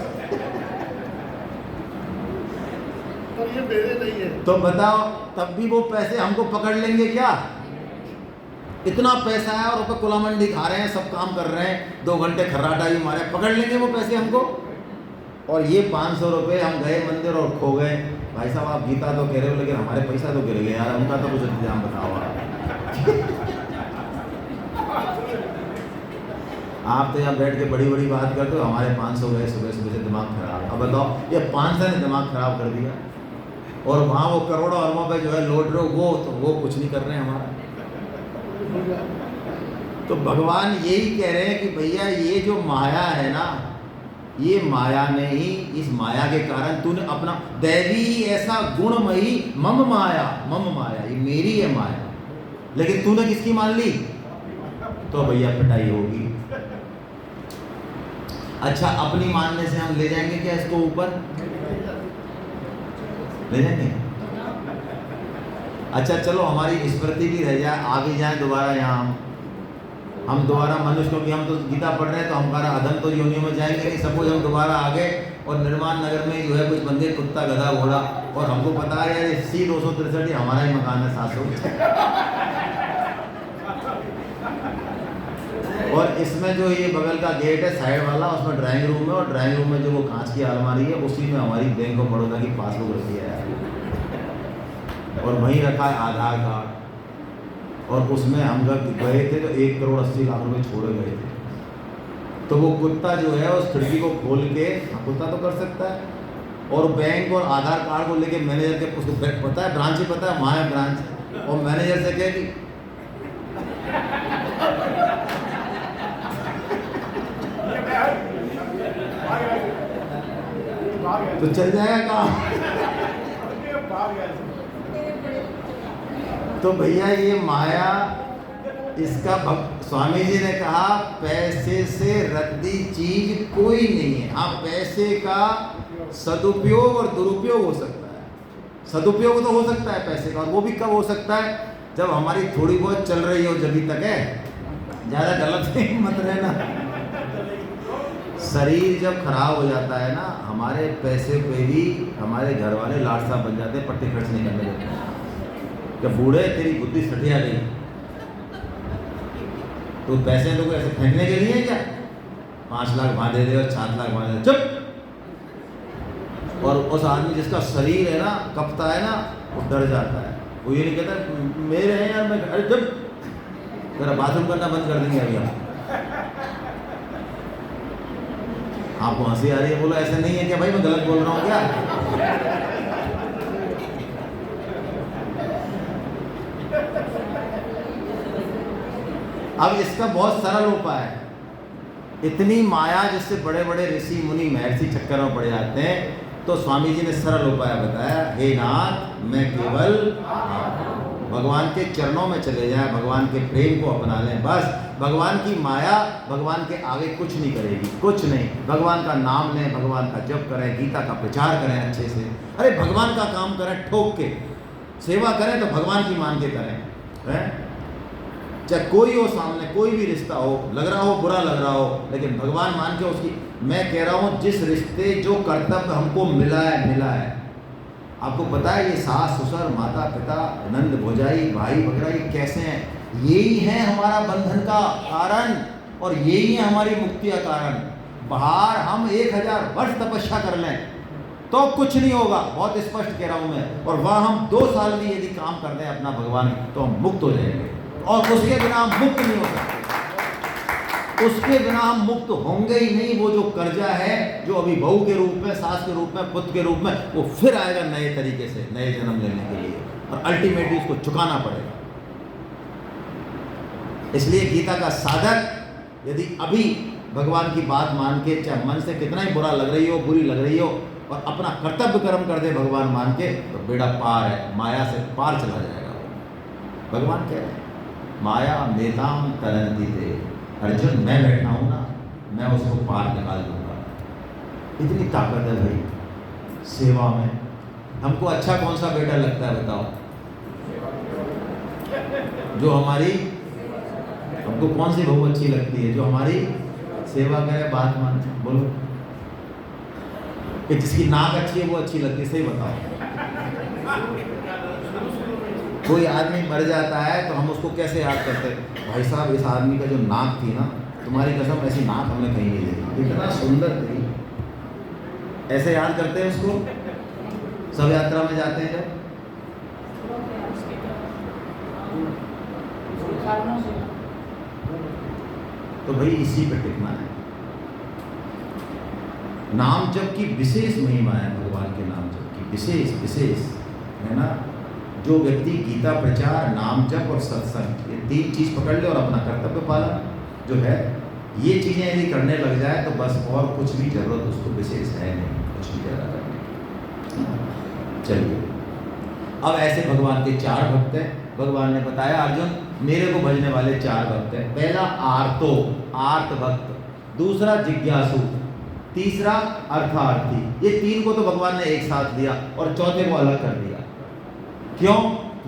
ये मेरे नहीं है। तो बताओ तब भी वो पैसे हमको पकड़ लेंगे क्या? इतना पैसा है और ऊपर कुला मंडी खा रहे हैं, सब काम कर रहे हैं, 2 घंटे खर्राटा भी मारे, पकड़ लेंगे वो पैसे हमको? और ये 500 रुपये हम गए मंदिर और खो गए। भाई साहब आप गीता तो कह रहे हो लेकिन हमारे पैसा तो गिर गए यार, उनका तो कुछ इंतजाम बताओ आप तो यहाँ बैठ के बड़ी बड़ी बात करते हो, हमारे 500 गए सुबह सुबह से, दिमाग खराब। अब बताओ ये 500 ने दिमाग खराब कर दिया, और वहाँ वो करोड़ों अरबों पे जो है लौट रहे हो, वो तो वो कुछ नहीं कर रहे हैं हमारा। तो भगवान यही कह रहे हैं कि भैया ये जो माया है ना, ये माया ने ही, इस माया के कारण तूने अपना दैवी ऐसा गुणमयी मम माया ये मेरी है माया, लेकिन तूने किसकी मान ली? तो भैया पिटाई होगी। अच्छा, अपनी मानने से हम ले जाएंगे क्या इसको ऊपर? ले जाएंगे? अच्छा चलो, हमारी स्मृति भी रह जाए, आ भी जाए दोबारा यहाँ हम दोबारा मनुष्य, क्योंकि हम तो गीता पढ़ रहे हैं तो हमारा अधम तो योनियों में जाएंगे नहीं। सपोज हम दोबारा आ गए और निर्माण नगर में जो है कुछ बंदे कुत्ता गधा घोड़ा, और हमको पता है यार C 263 हमारा ही मकान है 700, और इसमें जो ये बगल का गेट है साइड वाला, उसमें ड्राइंग रूम है, और ड्राइंग रूम में जो वो कांच की अलमारी है उसी में हमारी बैंक ऑफ बड़ौदा की पासबुक रखी है, और वहीं रखा है आधार कार्ड, और उसमें हम जब गए थे तो 1,80,00,000 रुपये छोड़े गए थे। तो वो कुत्ता जो है उस खिड़की को खोल के, कुत्ता तो कर सकता है, और बैंक और आधार कार्ड को लेके मैनेजर के, उसको पता है ब्रांच ही पता है, वहाँ है ब्रांच, और मैनेजर से कहे कि तो चल जाएगा काम। तो भैया ये माया, इसका स्वामी जी ने कहा पैसे से रद्दी चीज कोई नहीं है। हाँ, पैसे का सदुपयोग और दुरुपयोग हो सकता है। सदुपयोग तो हो सकता है पैसे का, और वो भी कब हो सकता है? जब हमारी थोड़ी बहुत चल रही हो, जब तक है, ज़्यादा गलत नहीं मत रहना। शरीर जब खराब हो जाता है ना, हमारे पैसे पे भी हमारे घर वाले लाट साहब बन जाते हैं, पट्टे खर्च नहीं करने देते हैं। जब बूढ़े तेरी बुद्धि सटिया गई तो पैसे तो ऐसे फेंकने के लिए क्या? 5 लाख वहाँ दे दे और 7 लाख वहाँ दे दे, चुप। और उस आदमी जिसका शरीर है ना, कपता है ना, वो डर जाता है। वो ये नहीं कहता मेरे हैं यार, मैं, अरे जब तेरा बाथरूम करना बंद कर देंगे अभी हम। आपको हंसी आ रही है, बोलो ऐसा नहीं है क्या भाई, मैं गलत बोल रहा हूँ क्या? अब इसका बहुत सरल उपाय है। इतनी माया जिससे बड़े बड़े ऋषि मुनि महर्षि चक्कर में पड़ जाते हैं, तो स्वामी जी ने सरल उपाय बताया, हे नाथ, मैं केवल भगवान के चरणों में चले जाएं, भगवान के प्रेम को अपना लें, बस। भगवान की माया भगवान के आगे कुछ नहीं करेगी, कुछ नहीं। भगवान का नाम लें, भगवान का जप करें, गीता का प्रचार करें अच्छे से। अरे भगवान का काम करें ठोक के, सेवा करें तो भगवान की मान के करें, हैं? चाहे कोई हो सामने, कोई भी रिश्ता हो, लग रहा हो बुरा लग रहा हो, लेकिन भगवान मान के उसकी, मैं कह रहा हूँ जिस रिश्ते जो कर्तव्य हमको मिला है। आपको पता है ये सास ससुर माता पिता नंद भौजाई भाई वगैरह ये कैसे हैं? यही है हमारा बंधन का कारण, और यही है हमारी मुक्ति का कारण। बाहर हम 1000 वर्ष तपस्या कर लें तो कुछ नहीं होगा, बहुत स्पष्ट कह रहा हूँ मैं। और वह हम 2 साल भी यदि काम कर दें अपना भगवान, तो हम मुक्त हो जाएंगे, और उसके बिना हम मुक्त नहीं हो सकते। उसके बिना हम मुक्त होंगे ही नहीं। वो जो कर्जा है, जो अभी बहू के रूप में, सास के रूप में, पुत्र के रूप में, वो फिर आएगा नए तरीके से, नए जन्म लेने के लिए, और अल्टीमेटली उसको चुकाना पड़ेगा। इसलिए गीता का साधक यदि अभी भगवान की बात मान के, चाहे मन से कितना ही बुरा लग रही हो, बुरी लग रही हो, और अपना कर्तव्य कर्म कर दे भगवान मान के, तो बेड़ा पार है, माया से पार चला जाएगा। भगवान कह रहे हैं, माया मेधाम तरंती थे, अर्जुन मैं बैठा हूँ ना, मैं उसको पार निकाल दूंगा। इतनी ताकत है भाई सेवा में। हमको अच्छा कौन सा बेटा लगता है बताओ? जो हमारी, हमको कौन सी बहू अच्छी लगती है? जो हमारी सेवा करे, बात मान। बोलो कि जिसकी नाक अच्छी है वो अच्छी लगती है, सही बताओ। कोई आदमी मर जाता है तो हम उसको कैसे याद करते हैं? भाई साहब, इस आदमी का जो नाक थी ना, तुम्हारी कसम ऐसी नाक हमने कहीं नहीं देखी, इतना सुंदर थी। ऐसे याद करते हैं उसको। सब यात्रा में जाते हैं जब, तो भाई इसी पे टिकना है। नाम जप की विशेष महिमा है, भगवान के नाम जप की विशेष है ना। जो व्यक्ति गीता प्रचार, नाम जप और सत्संग, ये 3 चीज पकड़ ले और अपना कर्तव्य पालन जो है, ये चीजें यदि करने लग जाए तो बस और कुछ भी जरूरत उसको विशेष है नहीं, कुछ भी ज्यादा करने। चलिए, अब ऐसे भगवान के 4 भक्त हैं। भगवान ने बताया अर्जुन मेरे को भजने वाले 4 भक्त हैं। पहला आर्तो, आर्त भक्त, दूसरा जिज्ञासु, तीसरा अर्थार्थी। ये 3 को तो भगवान ने एक साथ दिया और चौथे को अलग कर दिया। क्यों?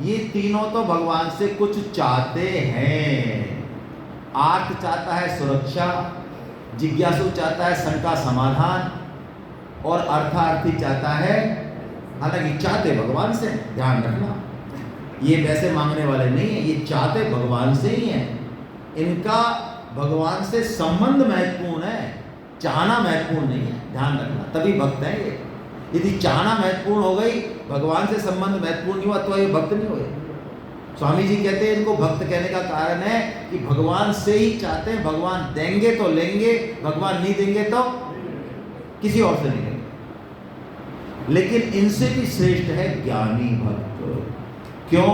ये तीनों तो भगवान से कुछ चाहते हैं। आर्त चाहता है सुरक्षा, जिज्ञासु चाहता है शंका समाधान, और अर्थार्थी चाहता है, हालांकि चाहते भगवान से, ध्यान रखना, ये वैसे मांगने वाले नहीं है, ये चाहते भगवान से ही हैं। इनका भगवान से संबंध महत्वपूर्ण है, चाहना महत्वपूर्ण नहीं है, ध्यान रखना, तभी भक्त है ये। यदि चाहना महत्वपूर्ण हो गई, भगवान से संबंध महत्वपूर्ण नहीं हुआ, तो ये भक्त नहीं हुए। स्वामी जी कहते हैं इनको भक्त कहने का कारण है कि भगवान से ही चाहते हैं, भगवान देंगे तो लेंगे, भगवान नहीं देंगे तो किसी और से नहीं लेंगे। लेकिन इनसे भी श्रेष्ठ है ज्ञानी भक्त। क्यों?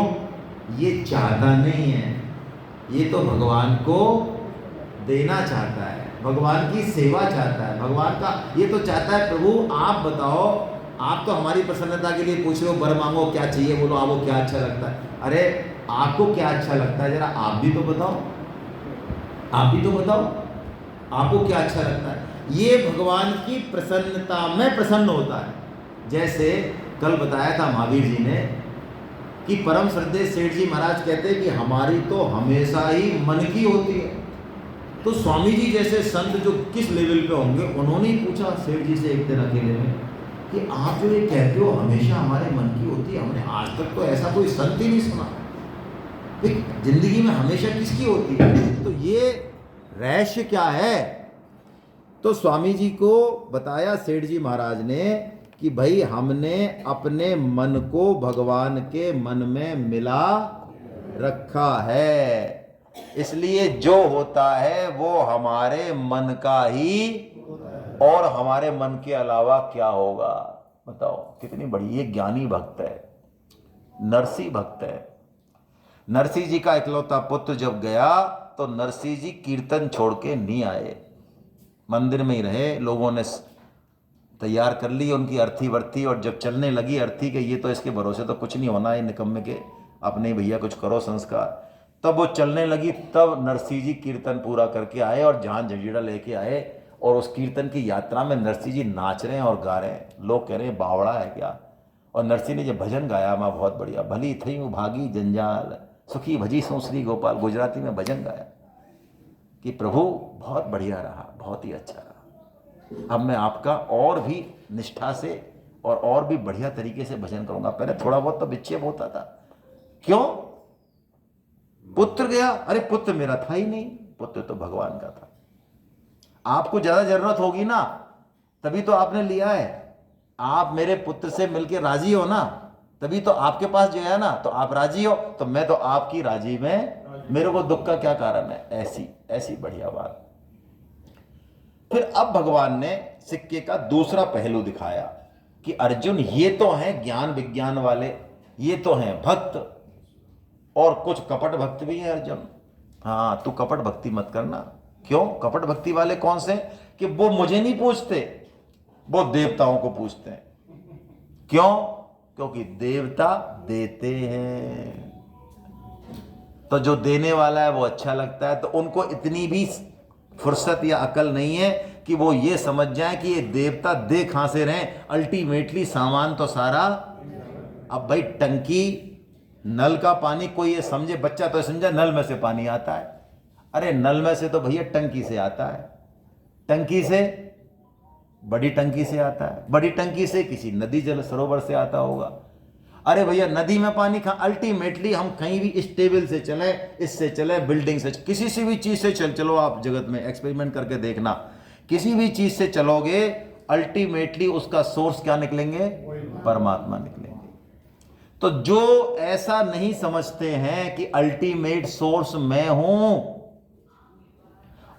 ये चाहता नहीं है, ये तो भगवान को देना चाहता है, भगवान की सेवा चाहता है, भगवान का ये तो चाहता है प्रभु आप बताओ, आप तो हमारी प्रसन्नता के लिए पूछ रहे हो, वर मांगो क्या चाहिए, बोलो आपको क्या अच्छा लगता है। अरे आपको क्या अच्छा लगता है, जरा आप भी तो बताओ, आप भी तो बताओ आपको क्या अच्छा लगता है। ये भगवान की प्रसन्नता में प्रसन्न होता है। जैसे कल बताया था महावीर जी ने कि परम श्रद्धेय सेठ जी महाराज कहते हैं कि हमारी तो हमेशा ही मन की होती है। तो स्वामी जी जैसे संत जो किस लेवल पे होंगे, उन्होंने ही पूछा सेठ जी से एक दिन अकेले में कि आप जो ये कहते हो हमेशा हमारे मन की होती है, हमने आज तक तो ऐसा कोई संत ही नहीं सुना, जिंदगी में हमेशा किसकी होती है, तो ये रहस्य क्या है। तो स्वामी जी को बताया सेठ जी महाराज ने कि भाई हमने अपने मन को भगवान के मन में मिला रखा है, इसलिए जो होता है वो हमारे मन का ही, और हमारे मन के अलावा क्या होगा। बताओ कितनी बड़ी, ये ज्ञानी भक्त है, नरसी भक्त है। नरसिंह जी का इकलौता पुत्र जब गया तो नरसिंह जी कीर्तन छोड़ के नहीं आए, मंदिर में ही रहे। लोगों ने तैयार कर ली उनकी अर्थी वर्ती, और जब चलने लगी अर्थी के ये तो इसके भरोसे तो कुछ नहीं होना है, निकम्मे के अपने भैया कुछ करो संस्कार, तब वो चलने लगी, तब नरसिंह जी कीर्तन पूरा करके आए और जहां जंजीरा लेके आए, और उस कीर्तन की यात्रा में नरसिंह जी नाच रहे हैं और गा रहे हैं। लोग कह रहे हैं बावड़ा है क्या। और नरसिंह ने जब भजन गाया, माँ बहुत बढ़िया, भली थई भागी जंजाल सुखी भजी सो श्री गोपाल, गुजराती में भजन गाया कि प्रभु बहुत बढ़िया रहा, बहुत ही अच्छा रहा, अब मैं आपका और भी निष्ठा से और भी बढ़िया तरीके से भजन करूंगा। पहले थोड़ा बहुत तो विक्षेप होता था। क्यों? पुत्र गया, अरे पुत्र मेरा था ही नहीं, पुत्र तो भगवान का था। आपको ज्यादा जरूरत होगी ना, तभी तो आपने लिया है। आप मेरे पुत्र से मिलके राजी हो ना, तभी तो आपके पास जो है ना, तो आप राजी हो, तो मैं तो आपकी राजी में, मेरे को दुख का क्या कारण है। ऐसी ऐसी बढ़िया बात। फिर अब भगवान ने सिक्के का दूसरा पहलू दिखाया कि अर्जुन ये तो हैं ज्ञान विज्ञान वाले, ये तो हैं भक्त, और कुछ कपट भक्त भी हैं अर्जुन। हाँ, तू कपट भक्ति मत करना। क्यों? कपट भक्ति वाले कौन से? कि वो मुझे नहीं पूछते, वो देवताओं को पूछते हैं। क्यों? क्योंकि देवता देते हैं, तो जो देने वाला है वो अच्छा लगता है। तो उनको इतनी भी फुर्सत या अकल नहीं है कि वो ये समझ जाए कि ये देवता दे कहां से रहे, अल्टीमेटली सामान तो सारा। अब भाई टंकी, नल का पानी, कोई ये समझे, बच्चा तो समझा नल में से पानी आता है। अरे नल में से तो भैया टंकी से आता है, टंकी से, बड़ी टंकी से आता है, बड़ी टंकी से किसी नदी जल सरोवर से आता होगा। अरे भैया नदी में पानी कहाँ, अल्टीमेटली हम कहीं भी इस टेबल से चले, इससे चले, बिल्डिंग से, किसी से भी चीज से चलो आप जगत में एक्सपेरिमेंट करके देखना, किसी भी चीज से चलोगे अल्टीमेटली उसका सोर्स क्या निकलेंगे? परमात्मा निकलेंगे। तो जो ऐसा नहीं समझते हैं कि अल्टीमेट सोर्स मैं हूं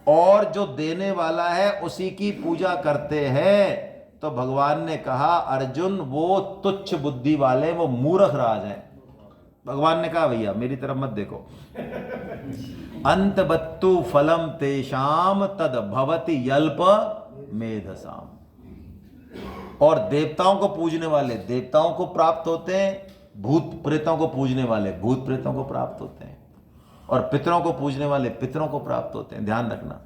और जो देने वाला है उसी की पूजा करते हैं, तो भगवान ने कहा अर्जुन वो तुच्छ बुद्धि वाले, वो मूर्ख राज हैं। भगवान ने कहा भैया मेरी तरफ मत देखो। अंतबत्तु फलम तेषाम तद भवति यल्प मेधसाम। और देवताओं को पूजने वाले देवताओं को प्राप्त होते हैं, भूत प्रेतों को पूजने वाले भूत प्रेतों को प्राप्त होते हैं, और पितरों को पूजने वाले पितरों को प्राप्त होते हैं, ध्यान रखना।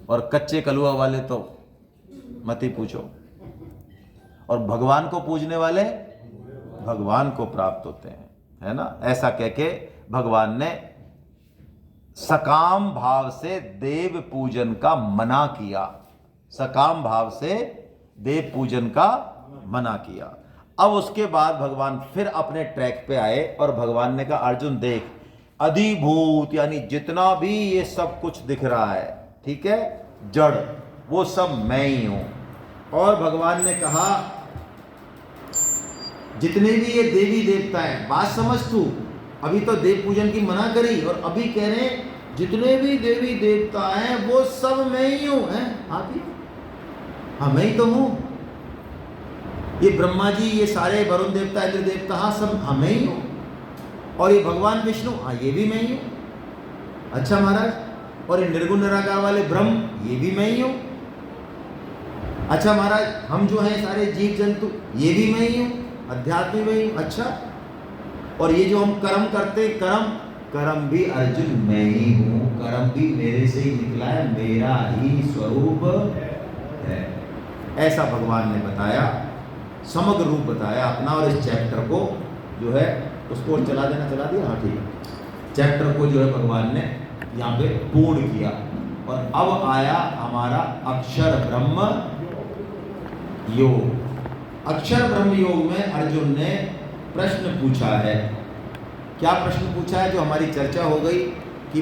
और कच्चे कलुआ वाले तो मत ही पूछो। और भगवान को पूजने वाले भगवान को प्राप्त होते हैं, है ना। ऐसा कह के भगवान ने सकाम भाव से देव पूजन का मना किया, सकाम भाव से देव पूजन का मना किया। अब उसके बाद भगवान फिर अपने ट्रैक पे आए और भगवान ने कहा अर्जुन देख, अधिभूत यानी जितना भी ये सब कुछ दिख रहा है, ठीक है, जड़, वो सब मैं ही हूं। और भगवान ने कहा जितने भी ये देवी देवता हैं, बात समझ तू, अभी तो देव पूजन की मना करी और अभी कह रहे हैं जितने भी देवी देवता हैं वो सब मैं ही हूं। हैं आप ही? हाँ मैं ही तो हूं। ये ब्रह्मा जी, ये सारे वरुण देवता, इंद्र देवता, हाँ सब हाँ मैं ही हूं। और ये भगवान विष्णु, हाँ ये भी मैं ही हूं। अच्छा महाराज, और ये निर्गुण निराकार वाले ब्रह्म, ये भी मैं ही हूं। अच्छा महाराज, हम जो हैं सारे जीव जंतु, ये भी मैं ही हूं, अध्यात्म में ही। अच्छा, और ये जो हम कर्म करते, कर्म भी अर्जुन मैं ही हूं, कर्म भी मेरे से ही निकला है, मेरा ही स्वरूप है। ऐसा भगवान ने बताया, समग्र रूप बताया अपना। और इस चैप्टर को जो है उसको चला दिया, हाँ ठीक है। चैप्टर को जो है भगवान ने यहाँ पे पूर्ण किया। और अब आया हमारा अक्षर ब्रह्म योग। अक्षर ब्रह्म योग में अर्जुन ने प्रश्न पूछा है। क्या प्रश्न पूछा है? जो हमारी चर्चा हो गई